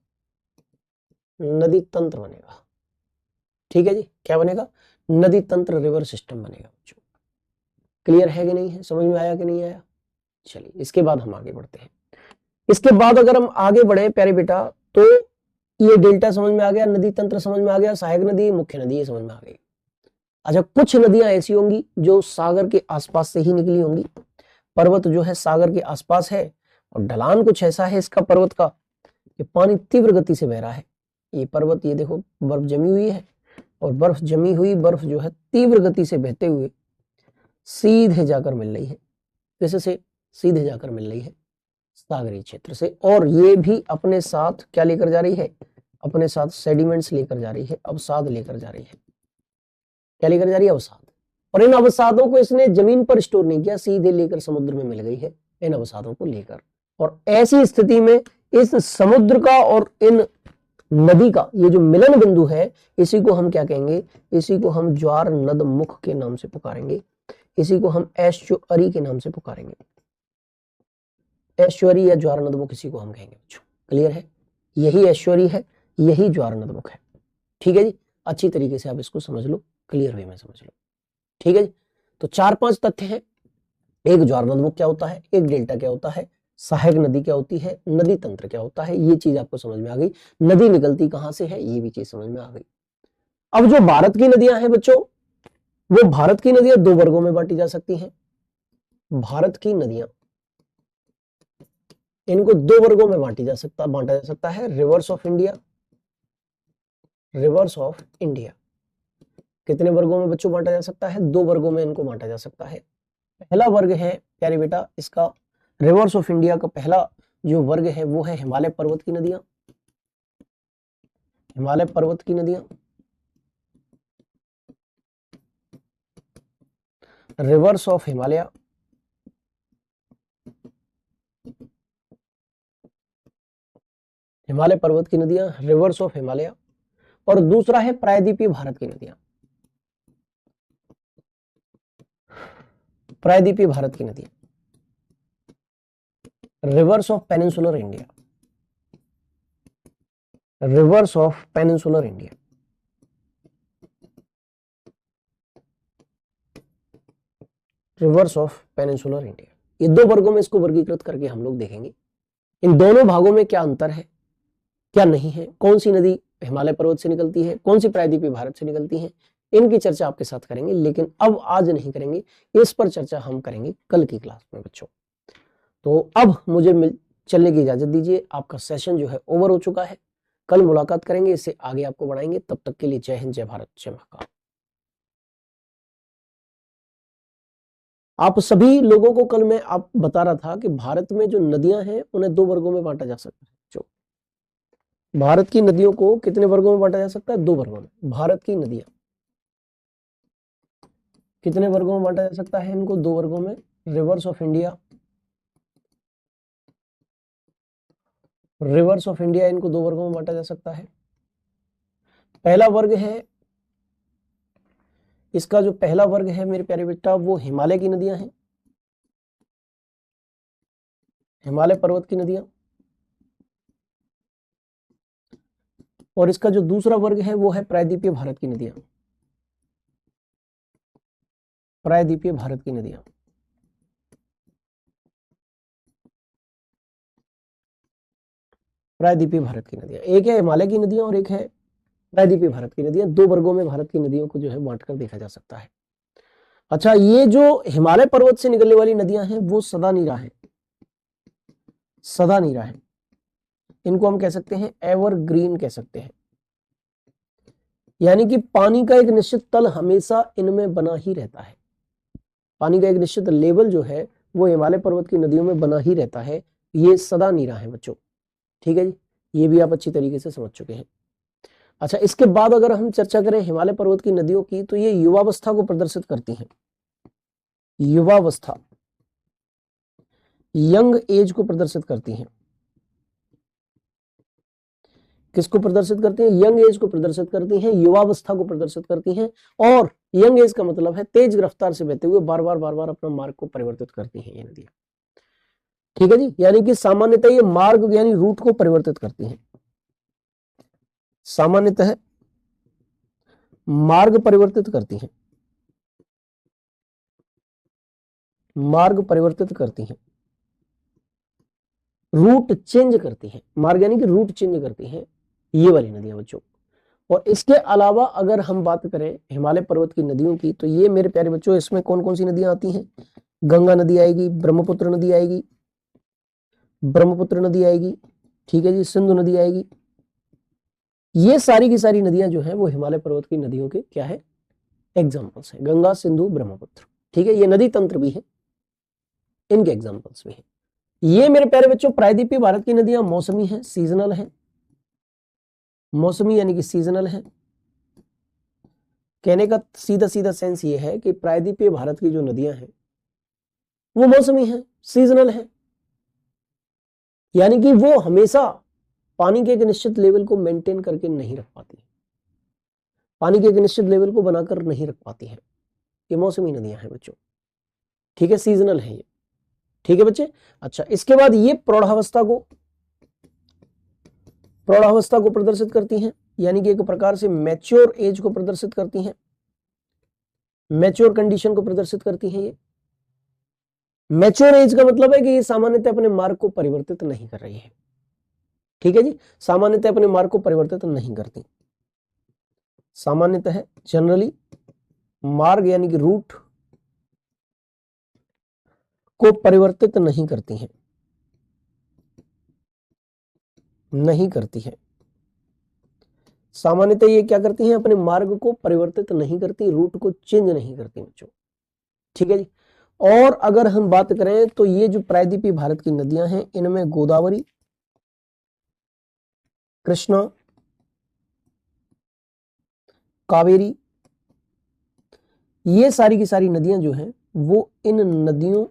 नदी तंत्र बनेगा, ठीक है जी। क्या बनेगा, नदी तंत्र, रिवर सिस्टम बनेगा बच्चों। क्लियर है कि नहीं है, समझ में आया कि नहीं आया, चलिए इसके बाद हम आगे बढ़ते हैं। इसके बाद अगर हम आगे बढ़े प्यारे बेटा, तो ये डेल्टा समझ में आ गया, नदी तंत्र समझ में आ गया, सहायक नदी, मुख्य नदी ये समझ में आ गई। अच्छा, कुछ नदियां ऐसी होंगी जो सागर के आसपास से ही निकली होंगी। पर्वत जो है सागर के आसपास है और ढलान कुछ ऐसा है इसका पर्वत का कि पानी तीव्र गति से बह रहा है। ये पर्वत, ये देखो बर्फ जमी हुई है और बर्फ जमी हुई बर्फ जो है तीव्र गति से बहते हुए सीधे जाकर मिल रही है, कैसे से, सीधे जाकर मिल रही है सागरीय क्षेत्र से। और ये भी अपने साथ क्या लेकर जा रही है, अपने साथ सेडिमेंट्स लेकर जा रही है, अवसाद लेकर जा रही है। क्या लेकर जा रही है, अवसाद। और इन अवसादों को इसने जमीन पर स्टोर नहीं किया, सीधे लेकर समुद्र में मिल गई है इन अवसादों को लेकर। और ऐसी स्थिति में इस समुद्र का और इन नदी का ये जो मिलन बिंदु है, इसी को हम क्या कहेंगे, इसी को हम ज्वार नद मुख के नाम से पुकारेंगे, इसी को हम एस्चुअरी के नाम से पुकारेंगे। एस्चुअरी या ज्वार नदमुख इसी को हम कहेंगे बच्चों। क्लियर है, यही एस्चुअरी है, यही ज्वार नदमुख है, ठीक है जी। अच्छी तरीके से आप इसको समझ लो, क्लियर वे में समझ लो, ठीक है जी। तो 4-5 तथ्य हैं, एक ज्वार नदमुख क्या होता है, एक डेल्टा क्या होता है, सहायक नदी क्या होती है, नदी तंत्र क्या होता है, ये चीज आपको समझ में आ गई। नदी निकलती कहां से है, ये भी चीज समझ में आ गई। अब जो भारत की नदियां हैं बच्चों, वो भारत की नदियां 2 वर्गों में बांटी जा सकती हैं। भारत की नदियां, इनको 2 वर्गों में बांटा जा सकता है, reverse of India, reverse of India. कितने वर्गों में बच्चों बांटा जा सकता है, 2 वर्गों में इनको बांटा जा सकता है। पहला वर्ग है प्यारे बेटा इसका, रिवर्स ऑफ इंडिया का पहला जो वर्ग है वो है हिमालय पर्वत की नदियां, हिमालय पर्वत की नदियां। रिवर्स ऑफ हिमालय, हिमालय पर्वत की नदियां, रिवर्स ऑफ हिमालय। और दूसरा है प्रायद्वीपीय भारत की नदियां, प्रायद्वीपीय भारत की नदियां, reverse of peninsular India, reverse of peninsular India. Reverse of peninsular India, ये दो वर्गों में इसको वर्गीकृत करके हम लोग देखेंगे इन दोनों भागों में क्या अंतर है, क्या नहीं है, कौन सी नदी हिमालय पर्वत से निकलती है, कौन सी प्रायद्वीपीय भारत से निकलती है, इनकी चर्चा आपके साथ करेंगे, लेकिन अब आज नहीं करेंगे, इस पर चर्चा हम करेंगे कल की क्लास में बच्चों। तो अब मुझे चलने की इजाजत दीजिए, आपका सेशन जो है ओवर हो चुका है, कल मुलाकात करेंगे, इससे आगे आपको बढ़ाएंगे। तब तक के लिए जय हिंद, जय भारत, जय महाकाल। आप सभी लोगों को कल मैं आप बता रहा था कि भारत में जो नदियां हैं उन्हें दो वर्गों में बांटा जा सकता है। जो भारत की नदियों को कितने वर्गों में बांटा जा सकता है? दो वर्गों में। भारत की नदियां कितने वर्गों में बांटा जा सकता है? इनको दो वर्गों में, reverse of India, reverse of India, इनको दो वर्गों में बांटा जा सकता है। पहला वर्ग है, इसका जो पहला वर्ग है मेरे प्यारे बेटा, वो हिमालय की नदियां हैं, हिमालय पर्वत की नदियां। और इसका जो दूसरा वर्ग है वो है प्रायद्वीपीय भारत की नदियां, प्रायद्वीपीय भारत की नदियां। प्रायद्वीपीय भारत की नदियां, एक है हिमालय की नदियां और एक है प्रायद्वीपीय भारत की नदियां। दो वर्गों में भारत की नदियों को जो है बांटकर देखा जा सकता है। अच्छा, ये जो हिमालय पर्वत से निकलने वाली नदियां हैं वो सदा नीरा है, सदा नीरा है, इनको हम कह सकते हैं एवरग्रीन कह सकते हैं। यानी कि पानी का एक निश्चित तल हमेशा इनमें बना ही रहता है, पानी का एक निश्चित लेवल जो है वो हिमालय पर्वत की नदियों में बना ही रहता है। ये सदा नीरा है बच्चों, ठीक है जी, ये भी आप अच्छी तरीके से समझ चुके हैं। अच्छा, इसके बाद अगर हम चर्चा करें हिमालय पर्वत की नदियों की, तो ये युवावस्था को प्रदर्शित करती हैं, युवावस्था, यंग एज को प्रदर्शित करती हैं। किसको प्रदर्शित करती हैं? यंग एज को प्रदर्शित करती हैं, युवावस्था को प्रदर्शित करती हैं। और यंग एज का मतलब है तेज रफ्तार से बहते हुए बार बार अपना मार्ग को परिवर्तित करती हैं ये नदियां, ठीक है जी। यानी कि सामान्यतः ये मार्ग यानी रूट को परिवर्तित करती हैं, सामान्यतः मार्ग परिवर्तित करती हैं, मार्ग परिवर्तित करती हैं, रूट चेंज करती हैं, मार्ग यानी कि रूट चेंज करती हैं ये वाली नदियां बच्चों। और इसके अलावा अगर हम बात करें हिमालय पर्वत की नदियों की, तो ये मेरे प्यारे बच्चों, इसमें कौन कौन सी नदियां आती हैं? गंगा नदी आएगी, ब्रह्मपुत्र नदी आएगी, ब्रह्मपुत्र नदी आएगी, ठीक है जी, सिंधु नदी आएगी। ये सारी की सारी नदियां जो है वो हिमालय पर्वत की नदियों के क्या है? एग्जाम्पल्स है। गंगा, सिंधु, ब्रह्मपुत्र, ठीक है, ये नदी तंत्र भी है, इनके एग्जाम्पल्स भी है। ये मेरे प्यारे बच्चों प्रायद्वीपीय भारत की नदियां मौसमी है, सीजनल है, मौसमी यानी कि सीजनल है। कहने का सीधा सीधा सेंस ये है कि प्रायद्वीपीय भारत की जो नदियां हैं वो मौसमी है, सीजनल है, यानी कि वो हमेशा पानी के एक निश्चित लेवल को मेंटेन करके नहीं रख पाती, पानी के एक निश्चित लेवल को बनाकर नहीं रख पाती है, ये मौसमी नदियां हैं बच्चों, ठीक है, सीजनल है ये, ठीक है बच्चे। अच्छा, इसके बाद ये प्रौढ़ावस्था को प्रदर्शित करती हैं, यानी कि एक प्रकार से मैच्योर एज को प्रदर्शित करती हैं, मैच्योर कंडीशन को प्रदर्शित करती हैं। ये मैच्योर एज का मतलब है कि ये सामान्यतः अपने मार्ग को परिवर्तित नहीं कर रही है, ठीक है जी, सामान्यतः अपने मार्ग को परिवर्तित नहीं करती, सामान्यतः जनरली मार्ग यानी कि रूट को परिवर्तित नहीं करती हैं, नहीं करती है। सामान्यतः ये क्या करती हैं? अपने मार्ग को परिवर्तित नहीं करती, रूट को चेंज नहीं करती बच्चों, ठीक है जी। और अगर हम बात करें तो ये जो प्रायद्वीपीय भारत की नदियां हैं इनमें गोदावरी, कृष्णा, कावेरी, ये सारी की सारी नदियां जो हैं वो इन नदियों,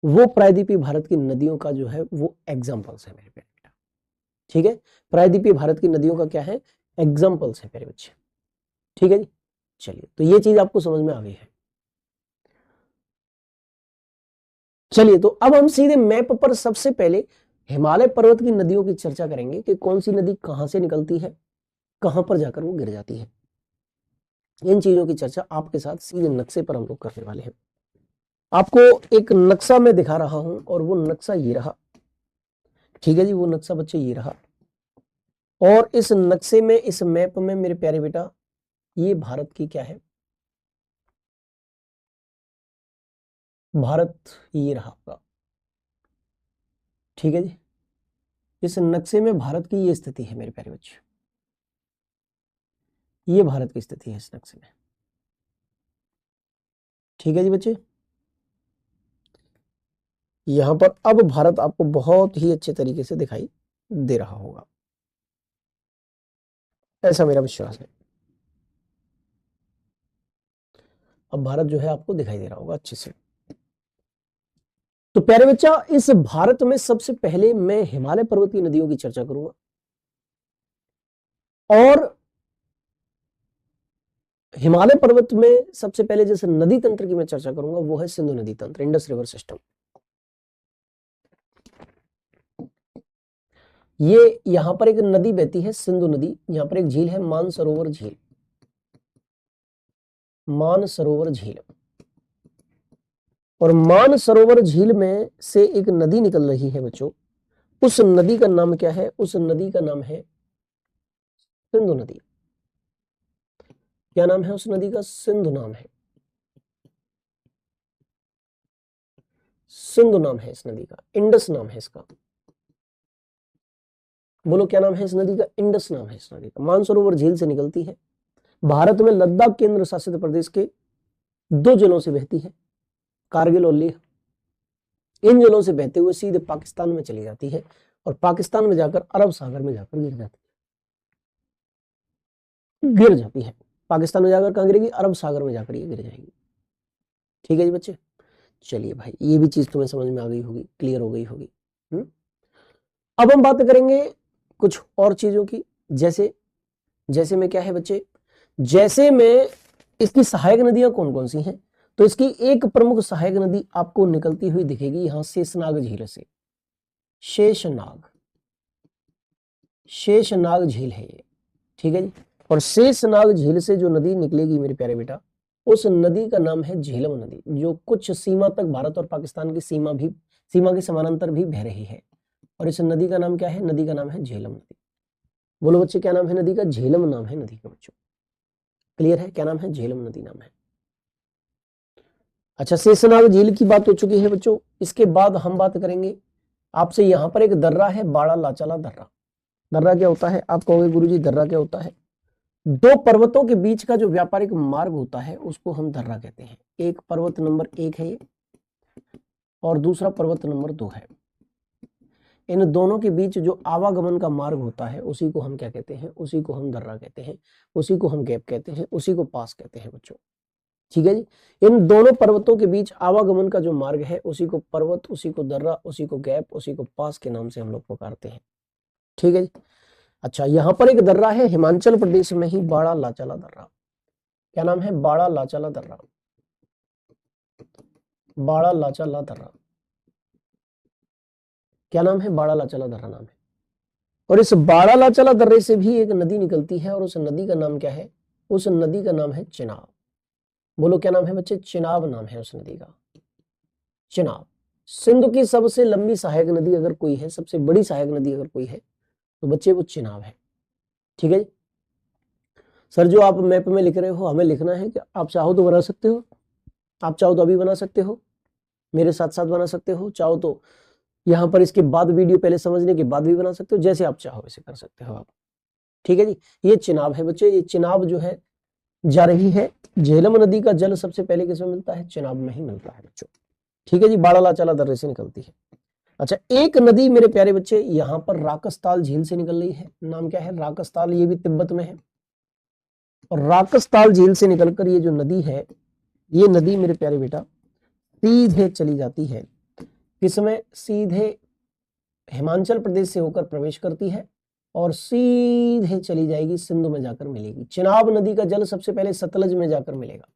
वो प्रायद्वीपीय भारत की नदियों का जो है वो एग्जाम्पल्स है मेरे प्यारे बेटा। ठीक है, प्रायद्वीपीय भारत की नदियों का क्या है, एग्जाम्पल्स है प्यारे बच्चे। ठीक है जी, चलिए तो ये चीज आपको समझ में आ गई है। चलिए तो अब हम सीधे मैप पर सबसे पहले हिमालय पर्वत की नदियों की चर्चा करेंगे कि कौन सी नदी कहां से निकलती है, कहां पर जाकर वो गिर जाती है। इन चीजों की चर्चा आपके साथ सीधे नक्शे पर हम लोग करने वाले हैं। आपको एक नक्शा मैं दिखा रहा हूं और वो नक्शा ये रहा। ठीक है जी, वो नक्शा बच्चे ये रहा। और इस नक्शे में, इस मैप में मेरे प्यारे बेटा, ये भारत की क्या है, भारत ये रहा आपका। ठीक है जी, इस नक्शे में भारत की ये स्थिति है मेरे प्यारे बच्चे, ये भारत की स्थिति है इस नक्शे में। ठीक है जी बच्चे, यहां पर अब भारत आपको बहुत ही अच्छे तरीके से दिखाई दे रहा होगा, ऐसा मेरा विश्वास है। अब भारत जो है आपको दिखाई दे रहा होगा अच्छे से। तो प्यारे बच्चा, इस भारत में सबसे पहले मैं हिमालय पर्वत की नदियों की चर्चा करूंगा, और हिमालय पर्वत में सबसे पहले जैसे नदी तंत्र की मैं चर्चा करूंगा वो है सिंधु नदी तंत्र, इंडस रिवर सिस्टम। ये यहां पर एक नदी बहती है सिंधु नदी, यहां पर एक झील है मानसरोवर झील, मानसरोवर झील। और मानसरोवर झील में से एक नदी निकल रही है बच्चों, उस नदी का नाम क्या है, उस नदी का नाम है सिंधु नदी। क्या नाम है उस नदी का, सिंधु नाम है, सिंधु नाम है इस नदी का, इंडस नाम है इसका। बोलो क्या नाम है इस नदी का, इंडस नाम है इस नदी का। मानसरोवर झील से निकलती है, भारत में लद्दाख केंद्र शासित प्रदेश के 2 जिलों से बहती है, कारगिल और लेह। इन जलों से बहते हुए सीधे पाकिस्तान में चली जाती है और पाकिस्तान में जाकर अरब सागर में जाकर गिर जाती है, गिर जाती है। पाकिस्तान में जाकर कहां गिरेगी, अरब सागर में जाकर ये गिर जाएगी। ठीक है जी बच्चे, चलिए भाई ये भी चीज तुम्हें समझ में आ गई होगी, क्लियर हो गई होगी। अब हम बात करेंगे कुछ और चीजों की, जैसे जैसे में क्या है बच्चे, जैसे में इसकी सहायक नदियां कौन कौन सी हैं। तो इसकी एक प्रमुख सहायक नदी आपको निकलती हुई दिखेगी यहां शेषनाग झील से, शेषनाग, शेषनाग झील है ये। ठीक है जी, और शेषनाग झील से जो नदी निकलेगी मेरे प्यारे बेटा, उस नदी का नाम है झेलम नदी, जो कुछ सीमा तक भारत और पाकिस्तान की सीमा के समानांतर भी बह रही है। और इस नदी का नाम क्या है, नदी का नाम है झेलम नदी। बोलो बच्चे क्या नाम है नदी का, झेलम नाम है नदी का बच्चों। क्लियर है, क्या नाम है, झेलम नदी नाम है। अच्छा, शेषनाग झील की बात हो चुकी है बच्चों। इसके बाद हम बात करेंगे आपसे, यहां पर एक दर्रा है, बाड़ा लाचाला दर्रा। दर्रा क्या होता है, आप कहोगे गुरुजी दर्रा क्या होता है। 2 पर्वतों के बीच का जो व्यापारिक मार्ग होता है उसको हम दर्रा कहते हैं। एक पर्वत नंबर 1 है ये, और दूसरा पर्वत नंबर 2 है। इन दोनों के बीच जो आवागमन का मार्ग होता है उसी को हम क्या कहते हैं, उसी को हम दर्रा कहते हैं, उसी को हम गैप कहते हैं, उसी को पास कहते हैं बच्चों। ठीक है जी, इन दोनों पर्वतों के बीच आवागमन का जो मार्ग है उसी को पर्वत, उसी को दर्रा, उसी को गैप, उसी को पास के नाम से हम लोग पुकारते हैं। ठीक है जी। अच्छा, यहां पर एक दर्रा है हिमाचल प्रदेश में ही, बाड़ा लाचाला दर्रा। क्या नाम है, बाड़ा लाचाला दर्रा, बाड़ा लाचाला दर्रा। क्या नाम है, बाड़ा लाचाला दर्रा नाम है। और इस बाड़ा लाचाला दर्रे से भी एक नदी निकलती है और उस नदी का नाम क्या है, उस नदी का नाम है चिनाब। बोलो क्या नाम है बच्चे, चिनाब नाम है उस नदी का, चिनाब। सिंधु की सबसे लंबी सहायक नदी अगर कोई है, सबसे बड़ी सहायक नदी अगर कोई है तो बच्चे वो चिनाब है। ठीक है जी। सर जो आप मैप में लिख रहे हो हमें लिखना है कि आप चाहो तो बना सकते हो, आप चाहो तो अभी बना सकते हो, मेरे साथ साथ बना सकते हो, चाहो तो यहां पर इसके बाद वीडियो पहले समझने के बाद भी बना सकते हो, जैसे आप चाहो वैसे कर सकते हो आप। ठीक है जी, ये चिनाब है बच्चे। ये चिनाब जो है जा रही है, झेलम नदी का जल सबसे पहले किसमें मिलता है, चिनाब में ही मिलता है बच्चों। ठीक है जी, बाड़ा लाचाला दर्रे से निकलती है। अच्छा, एक नदी मेरे प्यारे बच्चे यहां पर राकसताल झील से निकल रही है, नाम क्या है, राकसताल, ये भी तिब्बत में है। और राकसताल झील से निकलकर ये जो नदी है ये नदी मेरे प्यारे बेटा सीधे चली जाती है किसमें, सीधे हिमाचल प्रदेश से होकर प्रवेश करती है और सीधे चली जाएगी सिंधु में जाकर मिलेगी। चिनाब नदी का जल सबसे पहले सतलज में जाकर मिलेगा।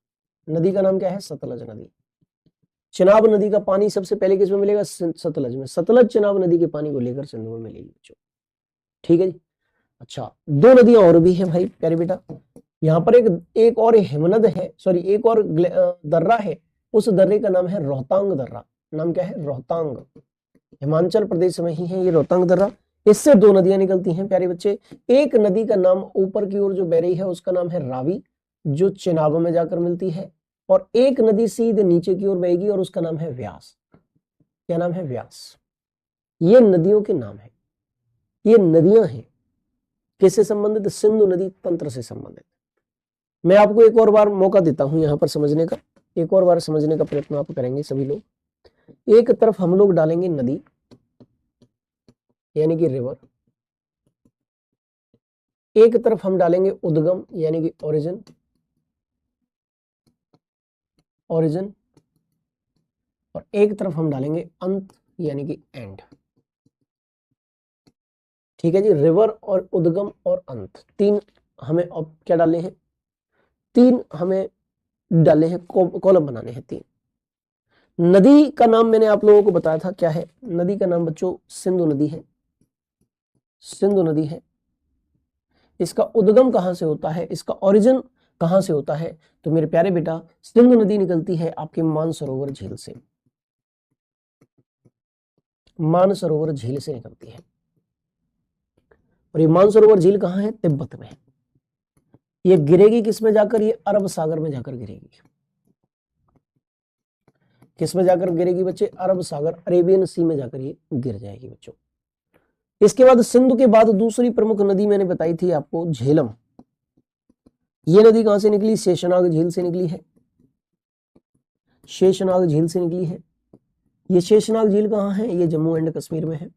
नदी का नाम क्या है, सतलज नदी। चिनाब नदी का पानी सबसे पहले किसमें मिलेगा, सतलज में। सतलज चिनाब नदी के पानी को लेकर सिंधु में मिलेगी बच्चों, ठीक है जी। अच्छा, दो नदियां और भी हैं भाई प्यारे बेटा। यहाँ पर एक और हिमनद है, सॉरी एक और दर्रा है, उस दर्रे का नाम है रोहतांग दर्रा। नाम क्या है, रोहतांग। हिमाचल प्रदेश में ही है ये रोहतांग दर्रा। इससे दो नदियां निकलती हैं प्यारे बच्चे। एक नदी का नाम ऊपर की ओर जो बह रही है उसका नाम है रावी, जो चिनाब में जाकर मिलती है, और एक नदी सीधे नीचे की ओर बहेगी और उसका नाम है व्यास। क्या नाम है, व्यास। ये नदियों के नाम है। ये नदियां हैं किससे संबंधित, सिंधु नदी तंत्र से संबंधित। मैं आपको एक और बार मौका देता हूं यहां पर समझने का, एक और बार समझने का प्रयत्न आप करेंगे सभी लोग। एक तरफ हम लोग डालेंगे नदी यानी कि रिवर, एक तरफ हम डालेंगे उद्गम यानी कि ओरिजिन, ओरिजिन, और एक तरफ हम डालेंगे अंत यानी कि एंड। ठीक है जी, रिवर और उद्गम और अंत, तीन हमें अब क्या डालने हैं, तीन हमें डालने हैं, कॉलम बनाने हैं तीन। नदी का नाम मैंने आप लोगों को बताया था क्या है, नदी का नाम बच्चों सिंधु नदी है। सिंधु नदी है। इसका उद्गम कहां से होता है, इसका ओरिजिन कहां से होता है, तो मेरे प्यारे बेटा सिंधु नदी निकलती है आपके मानसरोवर झील से। मानसरोवर झील से निकलती है, और ये मानसरोवर झील कहां है, तिब्बत में है। ये गिरेगी किसमें जाकर, ये अरब सागर में जाकर गिरेगी। किसमें जाकर गिरेगी बच्चे, अरब सागर, अरेबियन सी में जाकर ये गिर जाएगी बच्चों। इसके बाद सिंधु के बाद दूसरी प्रमुख नदी मैंने बताई थी आपको, झेलम। ये नदी कहां से निकली, शेषनाग झील से निकली है। शेषनाग झील से निकली है। ये शेषनाग झील कहां है, ये जम्मू एंड कश्मीर में है।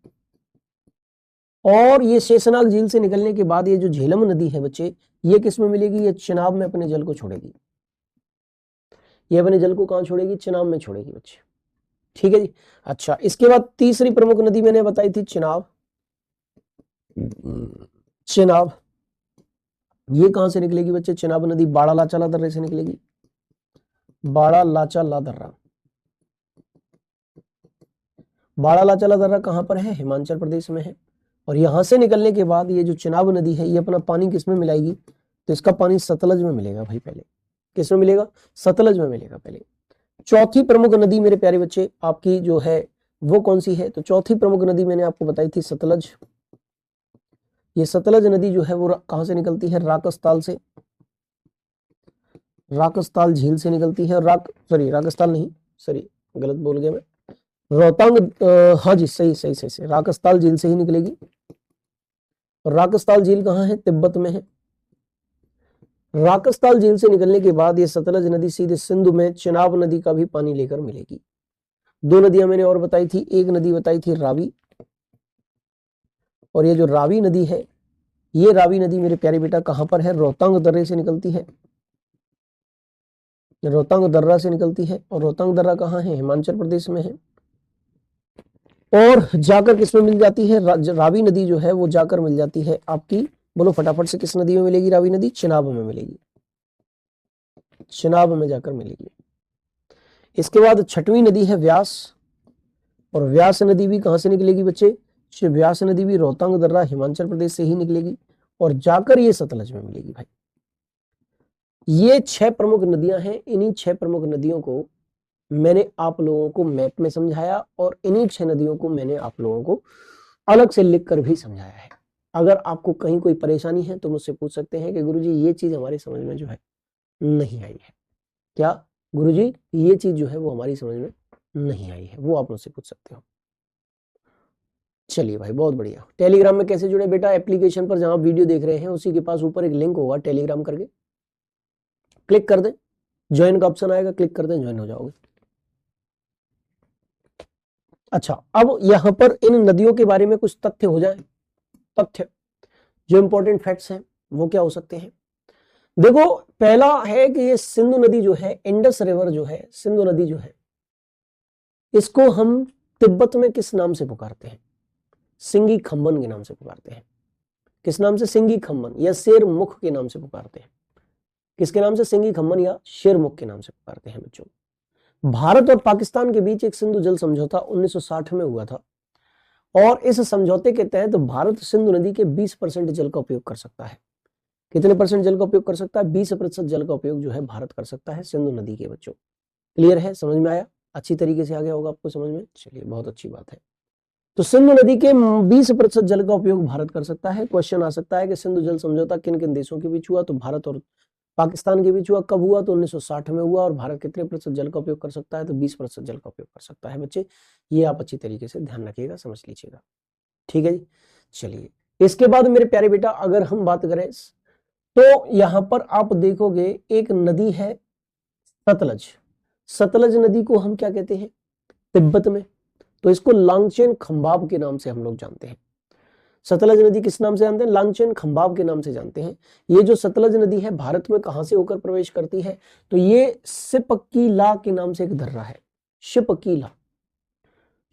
और ये शेषनाग झील से निकलने के बाद ये जो झेलम नदी है बच्चे, ये किसमें मिलेगी, ये चिनाब में अपने जल को छोड़ेगी। ये अपने जल को कहां छोड़ेगी, चिनाब में छोड़ेगी बच्चे, ठीक है जी। अच्छा, इसके बाद तीसरी प्रमुख नदी मैंने बताई थी चिनाब। चिनाब ये कहां से निकलेगी बच्चे, चिनाब नदी बाड़ा लाचाला दर्रे से निकलेगी। बाड़ा लाचाला दर्रा, बाड़ा लाचाला दर्रा कहां पर है, हिमाचल प्रदेश में है। और यहां से निकलने के बाद ये जो चिनाब नदी है ये अपना पानी किसमें मिलाएगी, तो इसका पानी सतलज में मिलेगा भाई। पहले किसमें मिलेगा, सतलज में मिलेगा पहले। चौथी प्रमुख नदी मेरे प्यारे बच्चे आपकी जो है वो कौन सी है, तो चौथी प्रमुख नदी मैंने आपको बताई थी सतलज। ये सतलज नदी जो है वो कहां से निकलती है, राकसताल से, राकसताल झील से निकलती है। राकसताल नहीं, सॉरी गलत बोल गया मैं, रोहतांग, हाँ जी सही सही सही सही, राकसताल झील से ही निकलेगी। और राकसताल झील कहाँ है, तिब्बत में है। राकसताल झील से निकलने के बाद ये सतलज नदी सीधे सिंधु में चिनाब नदी का भी पानी लेकर मिलेगी। दो नदियां मैंने और बताई थी, एक नदी बताई थी रावी, और ये जो रावी नदी है, ये रावी नदी मेरे प्यारे बेटा कहां पर है, रोहतांग दर्रे से निकलती है। रोहतांग दर्रा से निकलती है, और रोहतांग दर्रा कहां है, हिमाचल प्रदेश में है। और जाकर किसमें मिल जाती है, रावी नदी जो है वो जाकर मिल जाती है आपकी, बोलो फटाफट से, किस नदी में मिलेगी रावी नदी, चिनाब में मिलेगी। चिनाब में जाकर मिलेगी। इसके बाद छठवीं नदी है व्यास, और व्यास नदी भी कहां से निकलेगी बच्चे, व्यास नदी भी रोहतांग दर्रा हिमाचल प्रदेश से ही निकलेगी, और जाकर ये सतलज में मिलेगी भाई। ये 6 प्रमुख नदियां हैं। इन्हीं 6 प्रमुख नदियों को मैंने आप लोगों को मैप में समझाया, और इन्हीं 6 नदियों को मैंने आप लोगों को अलग से लिखकर भी समझाया है। अगर आपको कहीं कोई परेशानी है तो मुझसे पूछ सकते हैं कि गुरुजी ये चीज हमारी समझ में जो है नहीं आई है, क्या गुरुजी ये चीज जो है वो हमारी समझ में नहीं आई है, वो आप मुझसे पूछ सकते हो। चलिए भाई बहुत बढ़िया। टेलीग्राम में कैसे जुड़े बेटा, एप्लीकेशन पर जहां वीडियो देख रहे हैं उसी के पास ऊपर एक लिंक होगा टेलीग्राम करके, क्लिक कर दें, ज्वाइन का ऑप्शन आएगा, क्लिक कर दें, ज्वाइन हो जाओगे। अच्छा, अब यहां पर इन नदियों के बारे में कुछ तथ्य हो जाए। तथ्य जो इंपॉर्टेंट फैक्ट्स हैं वो क्या हो सकते हैं, देखो पहला है कि ये सिंधु नदी जो है, इंडस रिवर जो है, सिंधु नदी जो है, इसको हम तिब्बत में किस नाम से पुकारते हैं? सिंगी खम्बन के नाम से पुकारते हैं। किस नाम से? सिंगी खम्बन या शेर मुख के नाम से पुकारते हैं। किसके नाम से? सिंगी खम्बन या शेर मुख के नाम से पुकारते हैं बच्चों। भारत और पाकिस्तान के बीच एक सिंधु जल समझौता 1960 में हुआ था और इस समझौते के तहत भारत सिंधु नदी के 20% जल का उपयोग कर सकता है। कितने परसेंट जल का उपयोग कर सकता है? 20% जल का उपयोग जो है भारत कर सकता है सिंधु नदी के। बच्चों क्लियर है? समझ में आया? अच्छी तरीके से आ गया होगा आपको समझ में। चलिए बहुत अच्छी बात है। तो सिंधु नदी के 20% जल का उपयोग भारत कर सकता है। क्वेश्चन आ सकता है कि सिंधु जल समझौता किन किन देशों के बीच हुआ? तो भारत और पाकिस्तान के बीच हुआ। कब हुआ? तो 1960 में हुआ। और भारत कितने प्रतिशत जल का उपयोग कर सकता है? तो 20% जल का उपयोग कर सकता है। बच्चे ये आप अच्छी तरीके से ध्यान रखिएगा, समझ लीजिएगा। ठीक है जी। चलिए इसके बाद मेरे प्यारे बेटा अगर हम बात करें तो यहां पर आप देखोगे एक नदी है सतलज। सतलज नदी को हम क्या कहते हैं तिब्बत में? तो इसको लांगचेन खंबाब के नाम से हम लोग जानते हैं। सतलज नदी किस नाम से जानते हैं? लांगचेन खंबाब के नाम से जानते हैं। ये जो सतलज नदी है भारत में कहां से होकर प्रवेश करती है? तो ये शिपकीला के नाम से एक दर्रा है। शिपकीला,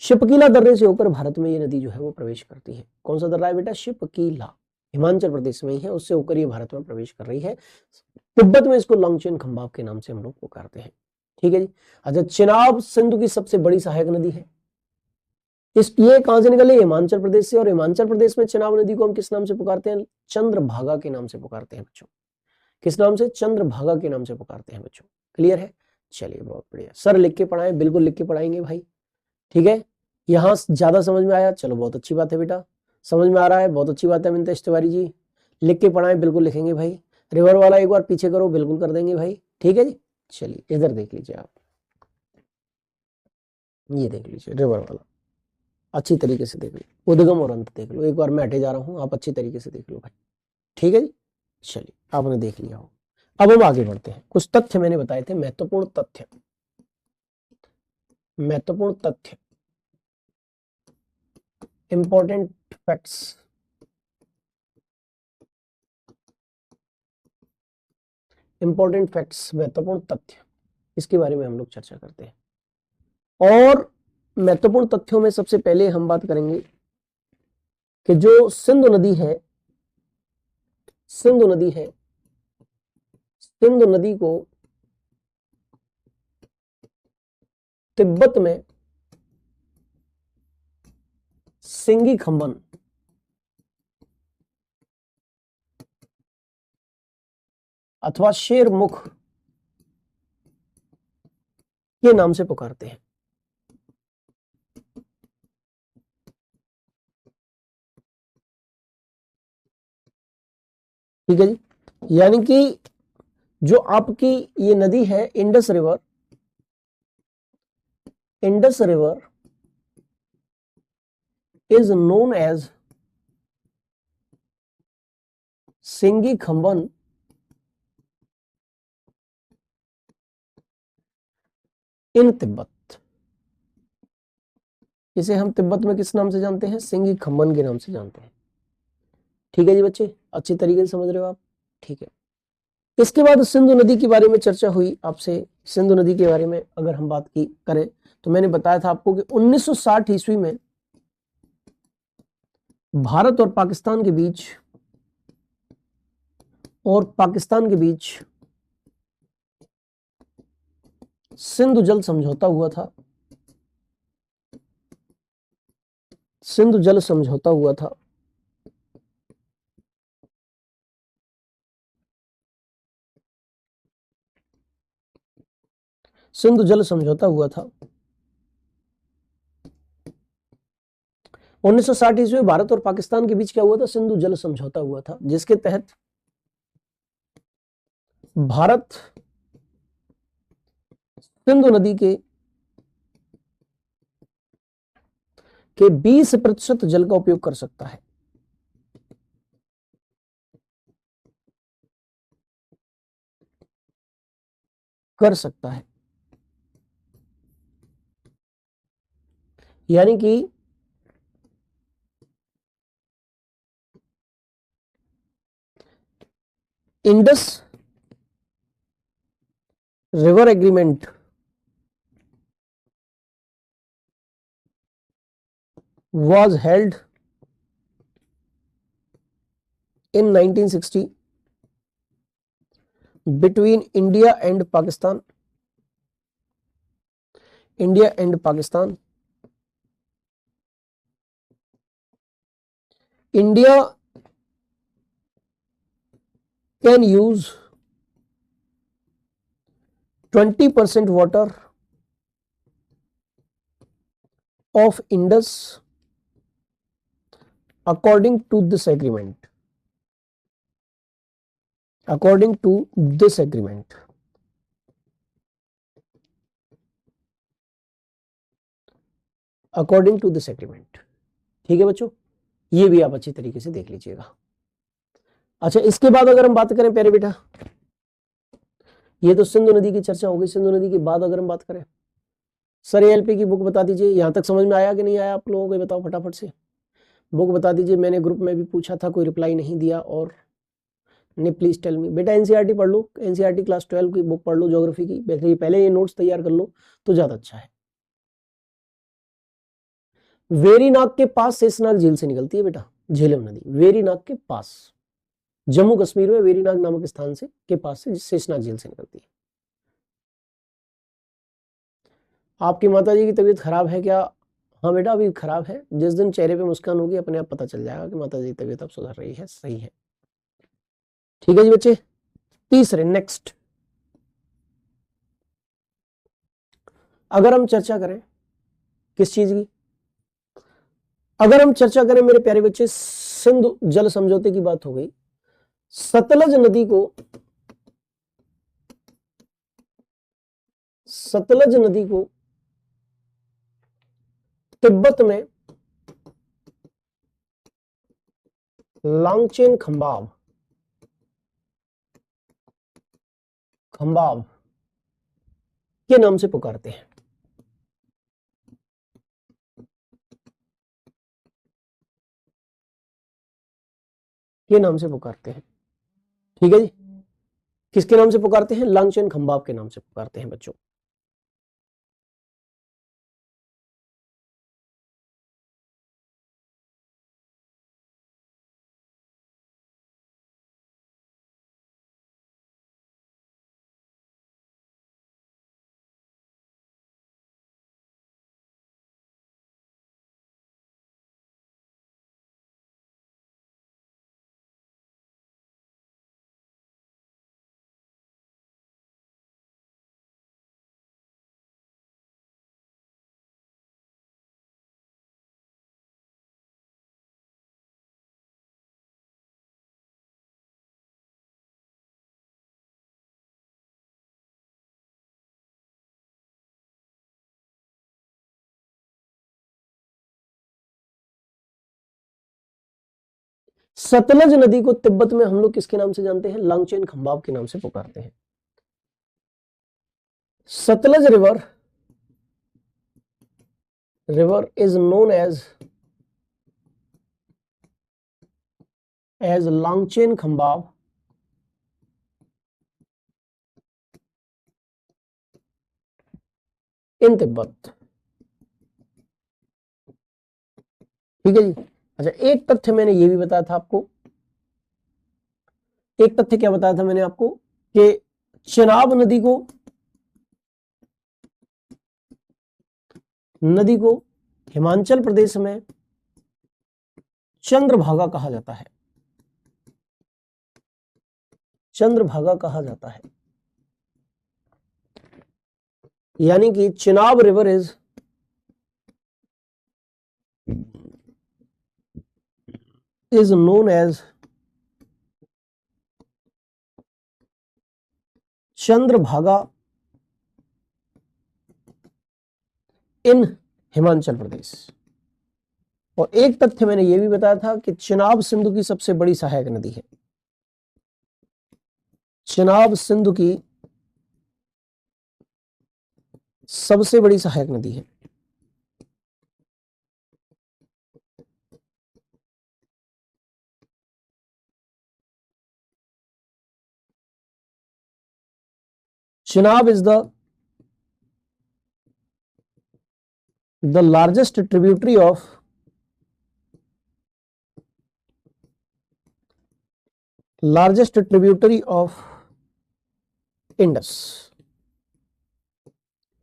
शिपकीला दर्रे से होकर भारत में ये नदी जो है वो प्रवेश करती है। कौन सा दर्रा है बेटा? शिपकीला, हिमाचल प्रदेश में ही है, उससे होकर ये भारत में प्रवेश कर रही है। तिब्बत में इसको लांगचेन खंबाब के नाम से हम लोग पुकारते हैं। ठीक है जी। अच्छा, चिनाब सिंधु की सबसे बड़ी सहायक नदी है। ये कहां से निकले? हिमाचल प्रदेश से। और हिमाचल प्रदेश में चिनाब नदी को हम किस नाम से पुकारते हैं? चंद्रभागा के नाम से पुकारते हैं बच्चों। किस नाम से? चंद्रभागा के नाम से पुकारते हैं बच्चों। क्लियर है? चलिए बहुत बढ़िया। सर लिख के पढ़ाएं, बिल्कुल लिख के पढ़ाएंगे भाई। ठीक है, यहां ज्यादा समझ में आया? चलो बहुत अच्छी बात है बेटा, समझ में आ रहा है, बहुत अच्छी बात है। मिंतेश तिवारी जी लिख के पढ़ाएं, बिल्कुल लिखेंगे भाई। रिवर वाला एक बार पीछे करो, बिल्कुल कर देंगे भाई। ठीक है जी। चलिए इधर देख लीजिए आप, ये देख लीजिए रिवर वाला, अच्छी तरीके से देख लो। उद्गम और अंत देख लो एक बार। मैं हटे जा रहा हूं, आप अच्छी तरीके से देख लो भाई। ठीक है जी। चलिए आपने देख लिया हो। अब हम आगे बढ़ते हैं। कुछ तथ्य मैंने बताए थे, महत्वपूर्ण तथ्य। महत्वपूर्ण तथ्य, इंपॉर्टेंट फैक्ट्स। इंपॉर्टेंट फैक्ट्स, महत्वपूर्ण तथ्य, इसके बारे में हम लोग चर्चा करते हैं। और महत्वपूर्ण तथ्यों में सबसे पहले हम बात करेंगे कि जो सिंधु नदी है, सिंधु नदी है, सिंधु नदी को तिब्बत में सिंगी खंबन अथवा शेर मुख के नाम से पुकारते हैं। ठीक है जी। यानी कि जो आपकी ये नदी है Indus river, Indus river is known as Singi Khamban in Tibet. इसे हम तिब्बत में किस नाम से जानते हैं? सिंगी खंबन के नाम से जानते हैं। ठीक है जी बच्चे, अच्छी तरीके से समझ रहे हो आप? ठीक है। इसके बाद सिंधु नदी के बारे में चर्चा हुई आपसे। सिंधु नदी के बारे में अगर हम बात की करें तो मैंने बताया था आपको कि 1960 ईस्वी में भारत और पाकिस्तान के बीच सिंधु जल समझौता हुआ था। सिंधु जल समझौता हुआ था। सिंधु जल समझौता हुआ था 1960 ईस्वी में भारत और पाकिस्तान के बीच क्या हुआ था? सिंधु जल समझौता हुआ था, जिसके तहत भारत सिंधु नदी के 20% जल का उपयोग कर सकता है। कर सकता है यानी कि Indus river agreement was held in 1960 between India and Pakistan. India and Pakistan. India can use 20% water of Indus according to this agreement. According to this agreement. According to this agreement. ठीक है बच्चों, ये भी आप अच्छी तरीके से देख लीजिएगा। अच्छा, इसके बाद अगर हम बात करें प्यारे बेटा, ये तो सिंधु नदी की चर्चा होगी। सिंधु नदी के बाद अगर हम बात करें, सर एएलपी की बुक बता दीजिए, यहां तक समझ में आया कि नहीं आया आप लोगों को, बताओ फटाफट से बुक बता दीजिए। मैंने ग्रुप में भी पूछा था, कोई रिप्लाई नहीं दिया। और ने प्लीज टेल मी। बेटा एनसीईआरटी पढ़ लो, एनसीईआरटी क्लास 12 की बुक पढ़ लो, ज्योग्राफी की। पहले ये नोट्स तैयार कर लो तो ज्यादा अच्छा है। वेरीनाग के पास शेषनाग झील से निकलती है बेटा झेलम नदी, वेरीनाग के पास, जम्मू कश्मीर में वेरीनाग नामक स्थान से के पास से शेषनाग झील से निकलती है। आपकी माता जी की तबीयत खराब है क्या? हाँ बेटा अभी खराब है। जिस दिन चेहरे पे मुस्कान होगी अपने आप पता चल जाएगा कि माता जी की तबीयत अब सुधर रही है, सही है। ठीक है जी बच्चे। तीसरे, नेक्स्ट, अगर हम चर्चा करें किस चीज की, अगर हम चर्चा करें मेरे प्यारे बच्चे, सिंधु जल समझौते की बात हो गई। सतलज नदी को, सतलज नदी को तिब्बत में लांगचेन खंबाब, खंबाब के नाम से पुकारते हैं। के नाम से पुकारते हैं। ठीक है जी, किसके नाम से पुकारते हैं? लांगचेन खंबाब के नाम से पुकारते हैं बच्चों। सतलज नदी को तिब्बत में हम लोग किसके नाम से जानते हैं? लांगचेन खंबाब के नाम से पुकारते हैं। Sutlej river, river is known as Langchain Khambab in Tibet. ठीक है जी। अच्छा, एक तथ्य मैंने ये भी बताया था आपको, एक तथ्य क्या बताया था मैंने आपको कि चिनाब नदी को हिमाचल प्रदेश में चंद्रभागा कहा जाता है। चंद्रभागा कहा जाता है, यानी कि Chenab river is known as Chandrabhaga in Himachal Pradesh. और एक तथ्य मैंने यह भी बताया था कि चिनाब सिंधु की सबसे बड़ी सहायक नदी है। चिनाब सिंधु की सबसे बड़ी सहायक नदी है। Chenab is the largest tributary of Indus.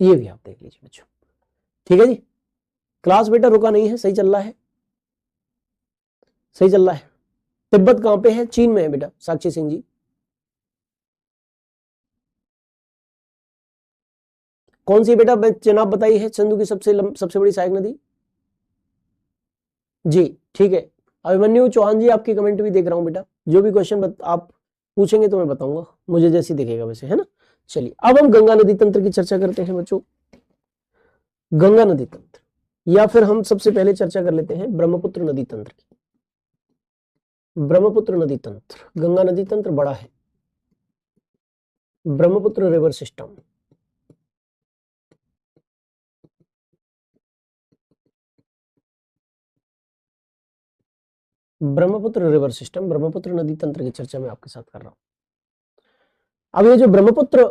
ये भी आप देख लीजिए बच्चों, ठीक है जी। क्लास बेटा रुका नहीं है, सही चल रहा है, सही चल रहा है। तिब्बत कहां पे है? चीन में है बेटा, साक्षी सिंह जी। कौन सी बेटा चेनाब बताई है सिंधु की सबसे बड़ी सहायक नदी? जी ठीक है। अभिमन्यु चौहान जी, आपकी कमेंट भी देख रहा हूं बेटा, जो भी क्वेश्चन आप पूछेंगे तो मैं बताऊंगा, मुझे जैसी दिखेगा वैसे, है ना। चलिए अब हम गंगा नदी तंत्र की चर्चा करते हैं बच्चों। गंगा नदी तंत्र, या फिर हम सबसे पहले चर्चा कर लेते हैं ब्रह्मपुत्र नदी तंत्र की। ब्रह्मपुत्र नदी तंत्र, गंगा नदी तंत्र बड़ा है, Brahmaputra river system. Brahmaputra river system, Brahmaputra नदी तंत्र की चर्चा मैं आपके साथ कर रहा हूं। अब ये जो ब्रह्मपुत्र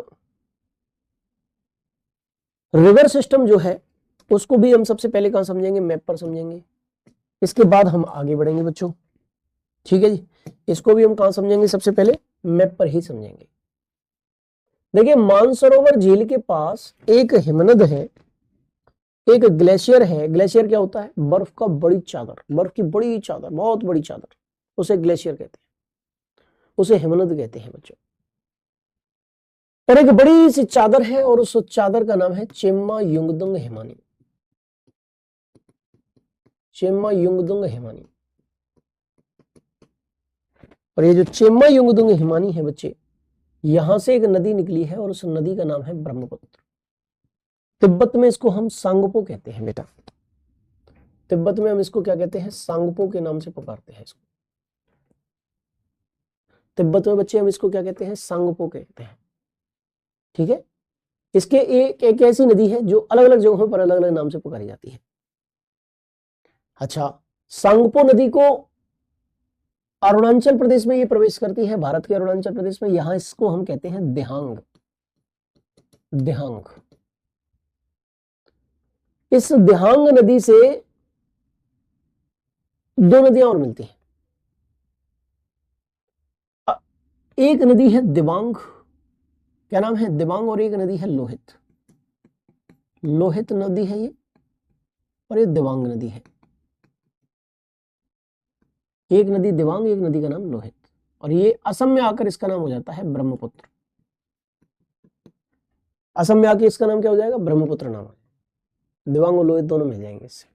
रिवर सिस्टम जो है, उसको भी हम सबसे पहले कहां समझेंगे? मैप पर समझेंगे। इसके बाद हम आगे बढ़ेंगे बच्चों, ठीक है जी। इसको भी हम कहां समझेंगे? सबसे पहले मैप पर ही समझेंगे। देखिए, मानसरोवर झील के पास एक हिमनद है, एक ग्लेशियर है। ग्लेशियर क्या होता है? बर्फ का बड़ी चादर, बर्फ की बड़ी चादर, बहुत बड़ी चादर, उसे ग्लेशियर कहते हैं, उसे हिमनद कहते हैं बच्चों। और एक बड़ी सी चादर है, और उस चादर का नाम है चेम्मा युंगदुंग हिमानी। चेम्मा युंगदुंग हिमानी। और ये जो चेम्मा युंगदुंग हिमानी है बच्चे, यहां से एक नदी निकली है, और उस नदी का नाम है ब्रह्मपुत्र। तिब्बत में इसको हम सांगपो कहते हैं बेटा, तिब्बत में हम इसको क्या कहते हैं? सांगपो के नाम से पुकारते हैं इसको। तिब्बत में बच्चे हम इसको क्या कहते हैं? सांगपो कहते हैं, ठीक है। इसके एक ऐसी नदी है जो अलग अलग जगहों पर अलग अलग नाम से पुकारी जाती है। अच्छा, सांगपो नदी को अरुणाचल प्रदेश में ये प्रवेश करती है, भारत के अरुणाचल प्रदेश में। यहां इसको हम कहते हैं देहांग। देहांग। इस देहांग नदी से दो नदियां और मिलती हैं। एक नदी है दिबांग, क्या नाम है? दिबांग। और एक नदी है लोहित। लोहित नदी है ये, और ये दिबांग नदी है। एक नदी दिबांग, एक नदी का नाम लोहित। और ये असम में आकर इसका नाम हो जाता है ब्रह्मपुत्र। असम में आकर इसका नाम क्या हो जाएगा? ब्रह्मपुत्र नाम है। दिबांग और लोहित दोनों मिल जाएंगे इससे।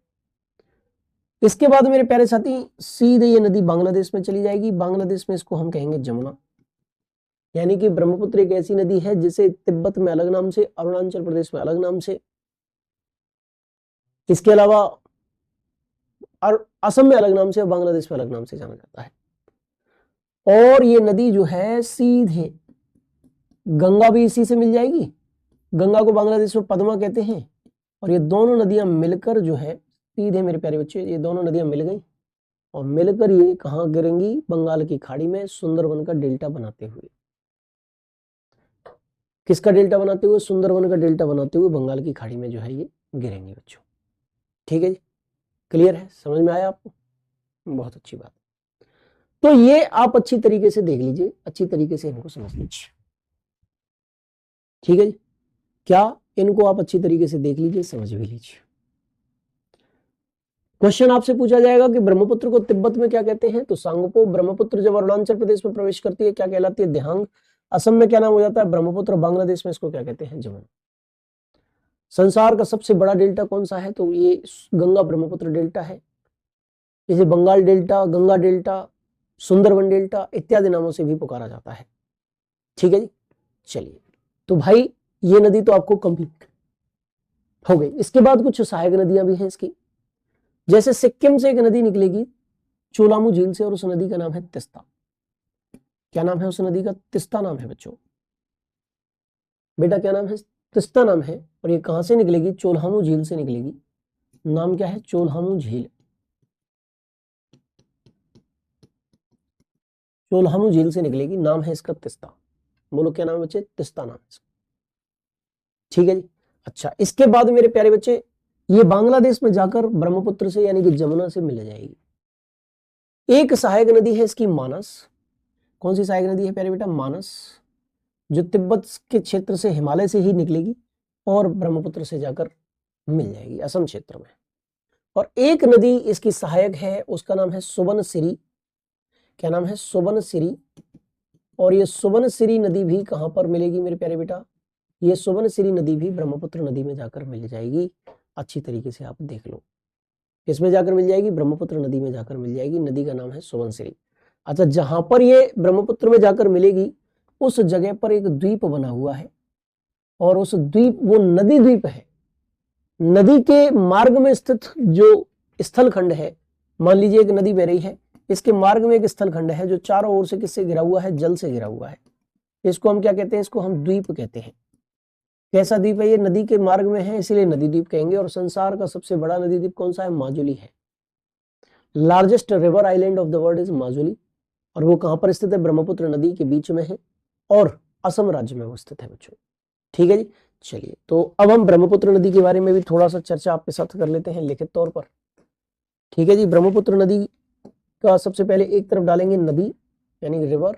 इसके बाद मेरे प्यारे साथी, सीधे ये नदी बांग्लादेश में चली जाएगी। बांग्लादेश में इसको हम कहेंगे जमुना। यानी कि ब्रह्मपुत्र एक ऐसी नदी है जिसे तिब्बत में अलग नाम से, अरुणाचल प्रदेश में अलग नाम से, इसके अलावा असम में अलग नाम से और बांग्लादेश में अलग नाम से जाना जाता है। और ये नदी जो है सीधे, गंगा भी इसी से मिल जाएगी। गंगा को बांग्लादेश में पद्मा कहते हैं। और ये दोनों नदियां मिलकर जो है, सीधे मेरे प्यारे बच्चे, ये दोनों नदियां मिल गई और मिलकर ये कहां गिरेंगी? बंगाल की खाड़ी में, सुंदरवन का डेल्टा बनाते हुए। किसका डेल्टा बनाते हुए? सुंदरवन का डेल्टा बनाते हुए बंगाल की खाड़ी में जो है ये गिरेंगे बच्चों, ठीक है जी। क्लियर है? समझ में आया आपको? बहुत अच्छी बात। तो ये आप अच्छी तरीके से देख लीजिए, अच्छी तरीके से इनको समझ लीजिए, ठीक है जी। क्या इनको आप अच्छी तरीके से देख लीजिए, समझ भी लीजिए। क्वेश्चन आपसे पूछा जाएगा कि ब्रह्मपुत्र को तिब्बत में क्या कहते हैं? तो सांगपो। ब्रह्मपुत्र जब अरुणाचल प्रदेश में प्रवेश करती है क्या कहलाती है? देहांग। असम में क्या नाम हो जाता है? ब्रह्मपुत्र। बांग्लादेश में इसको क्या कहते हैं? जमुना। संसार का सबसे बड़ा डेल्टा कौन सा है? तो ये गंगा ब्रह्मपुत्र डेल्टा है। इसे Bengal delta, Ganga delta, Sundarban delta इत्यादि नामों से भी पुकारा जाता है, ठीक है जी। चलिए, तो भाई ये नदी तो आपको कंप्लीट हो गई। इसके बाद कुछ सहायक नदियां भी हैं इसकी। जैसे सिक्किम से एक नदी निकलेगी चोलामू झील से, और उस नदी का नाम है तिस्ता। क्या नाम है उस नदी का? तिस्ता नाम है बच्चों। बेटा क्या नाम है? तिस्ता नाम है। और ये कहां से निकलेगी? चोलामू झील से निकलेगी। नाम क्या है? चोलामू झील। चोलामू झील से निकलेगी, नाम है इसका तिस्ता। बोलो क्या नाम है बच्चे? तिस्ता नाम है इसका। ठीक है जी। अच्छा, इसके बाद मेरे प्यारे बच्चे ये बांग्लादेश में जाकर ब्रह्मपुत्र से यानी कि जमुना से मिल जाएगी। एक सहायक नदी है इसकी मानस। कौन सी सहायक नदी है प्यारे बेटा? मानस, जो तिब्बत के क्षेत्र से हिमालय से ही निकलेगी और ब्रह्मपुत्र से जाकर मिल जाएगी असम क्षेत्र में। और एक नदी इसकी सहायक है, उसका नाम है सुबनसिरी। क्या नाम है? सुबनसिरी। और ये सुबनसिरी नदी भी कहां पर मिलेगी मेरे प्यारे बेटा? ये सुबनसिरी नदी भी ब्रह्मपुत्र नदी में जाकर मिल जाएगी। अच्छी तरीके से आप देख लो, इसमें जाकर मिल जाएगी, ब्रह्मपुत्र नदी में जाकर मिल जाएगी। नदी का नाम है सुबनसिरी। अच्छा, जहां पर ये ब्रह्मपुत्र में जाकर मिलेगी उस जगह पर एक द्वीप बना हुआ है, और उस द्वीप, वो नदी द्वीप है। नदी के मार्ग में स्थित जो स्थल खंड है, मान लीजिए एक नदी बह रही है, इसके मार्ग में एक स्थल खंड है जो चारों ओर से किससे घिरा हुआ है? जल से घिरा हुआ है। इसको हम क्या कहते हैं? इसको हम द्वीप कहते हैं। कैसा द्वीप है ये? नदी के मार्ग में है, इसीलिए नदी द्वीप कहेंगे। और संसार का सबसे बड़ा नदी द्वीप कौन सा है? माजुली है। Largest river island of the world is Majuli. और वो कहां पर स्थित है? ब्रह्मपुत्र नदी के बीच में है और असम राज्य में वो स्थित है बच्चों। ठीक है जी। चलिए, तो अब हम ब्रह्मपुत्र नदी के बारे में भी थोड़ा सा चर्चा आपके साथ कर लेते हैं लिखित तौर पर। ठीक है जी। ब्रह्मपुत्र नदी का सबसे पहले एक तरफ डालेंगे नदी यानी रिवर,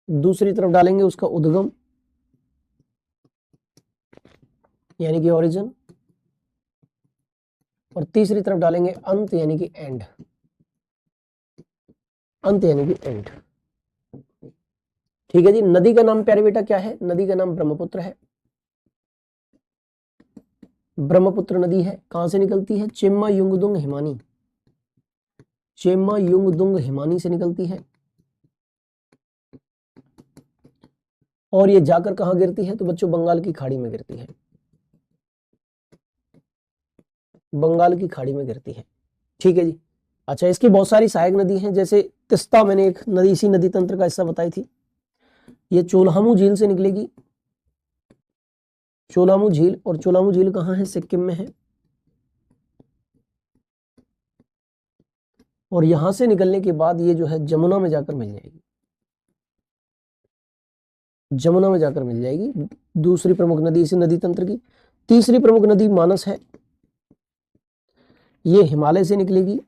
दूसरी तरफ डालेंगे उसका उद्गम यानी कि ओरिजिन, और तीसरी तरफ डालेंगे अंत यानी कि एंड। अंत यानी कि एंड। ठीक है जी। नदी का नाम प्यारे बेटा क्या है? नदी का नाम ब्रह्मपुत्र है। ब्रह्मपुत्र नदी है, कहां से निकलती है? चेम्मा युंगदुंग हिमानी। चेम्मा युंगदुंग हिमानी से निकलती है। और ये जाकर कहां गिरती है? तो बच्चों बंगाल की खाड़ी में गिरती है। बंगाल की खाड़ी में गिरती है। ठीक है जी। अच्छा, इसकी बहुत सारी सहायक नदी हैं, जैसे तिस्ता, मैंने एक नदी, इसी नदी तंत्र का हिस्सा बताई थी। ये चोलामू झील से निकलेगी। चोलामू झील, और चोलामू झील कहाँ है? सिक्किम में है। और यहां से निकलने के बाद ये जो है जमुना में जाकर मिल जाएगी। जमुना में जाकर मिल जाएगी, दूसरी प्रमुख नदी इसी नदी तंत्र की। तीसरी प्रमुख नदी मानस है, ये हिमालय से निकलेगी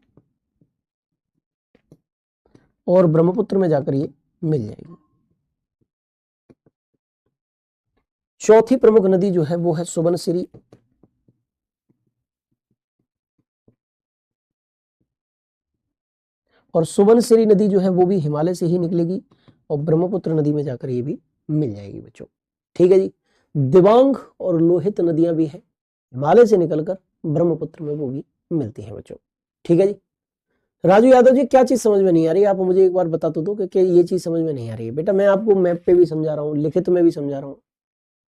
और ब्रह्मपुत्र में जाकर ये मिल जाएगी। चौथी प्रमुख नदी जो है वो है सुबनसिरी। और सुबनसिरी नदी जो है वो भी हिमालय से ही निकलेगी और ब्रह्मपुत्र नदी में जाकर ये भी मिल जाएगी बच्चों। ठीक है जी। दिबांग और लोहित नदियां भी है, हिमालय से निकलकर ब्रह्मपुत्र में वो भी मिलती हैं बच्चों। ठीक है जी। राजू यादव जी, क्या चीज समझ में नहीं आ रही है? आप मुझे एक बार बता तो दो कि ये चीज समझ में नहीं आ रही है। बेटा मैं आपको मैप पे भी समझा रहा हूँ, लिखित में भी समझा रहा हूँ,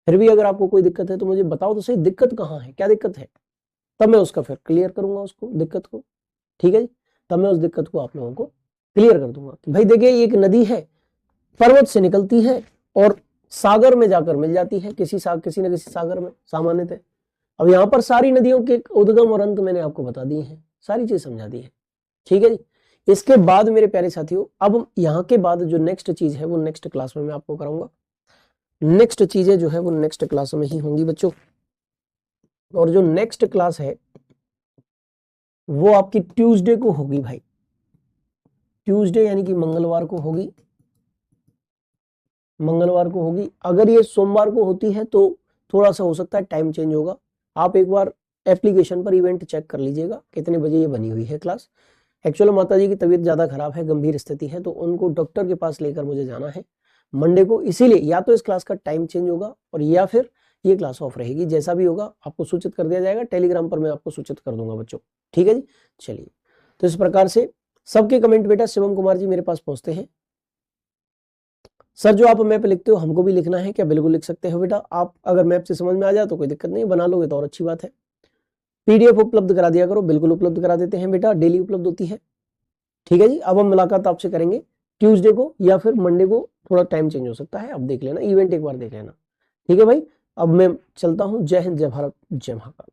फिर भी अगर आपको कोई दिक्कत है तो मुझे बताओ तो सही, दिक्कत कहाँ है, क्या दिक्कत है, तब मैं उसका फिर क्लियर करूंगा उसको, दिक्कत को। ठीक है जी। तब मैं उस दिक्कत को आप लोगों को क्लियर कर दूंगा कि भाई देखिए, एक नदी है, पर्वत से निकलती है और सागर में जाकर मिल जाती है, किसी न किसी सागर में सामान्यतः। अब यहाँ पर सारी नदियों के उद्गम और अंत मैंने आपको बता दिए हैं, सारी चीज समझा दी है। ठीक है जी। इसके बाद मेरे प्यारे साथियों, अब यहाँ के बाद जो नेक्स्ट चीज है वो नेक्स्ट क्लास में मैं आपको कराऊंगा। नेक्स्ट चीजें जो है वो नेक्स्ट क्लास में ही होंगी बच्चों। और जो नेक्स्ट क्लास है वो आपकी ट्यूसडे को होगी भाई। ट्यूसडे यानी कि मंगलवार को होगी। मंगलवार को होगी। अगर ये सोमवार को होती है तो थोड़ा सा हो सकता है टाइम चेंज होगा। आप एक बार एप्लीकेशन पर इवेंट चेक कर लीजिएगा कितने बजे ये बनी हुई है क्लास। एक्चुअल माता जी की तबीयत ज्यादा खराब है, गंभीर स्थिति है, तो उनको डॉक्टर के पास लेकर मुझे जाना है मंडे को, इसीलिए या तो इस क्लास का टाइम चेंज होगा और या फिर ये क्लास ऑफ रहेगी। जैसा भी होगा आपको सूचित कर दिया जाएगा, टेलीग्राम पर मैं आपको सूचित कर दूंगा बच्चों। ठीक है जी। चलिए, तो इस प्रकार से सबके कमेंट बेटा शिवम कुमार जी मेरे पास पहुंचते हैं। सर जो आप मैप लिखते हो हमको भी लिखना है क्या? बिल्कुल लिख सकते हो बेटा। आप अगर मैप से समझ में आ जाए तो कोई दिक्कत नहीं, बना लोगे तो और अच्छी बात है। पीडीएफ उपलब्ध करा दिया करो, बिल्कुल उपलब्ध करा देते हैं बेटा, डेली उपलब्ध होती है। ठीक है जी। अब हम मुलाकात आपसे करेंगे ट्यूसडे को या फिर मंडे को, थोड़ा टाइम चेंज हो सकता है, अब देख लेना, इवेंट एक बार देख लेना। ठीक है भाई। अब मैं चलता हूं। जय हिंद, जय भारत, जय महाकाल।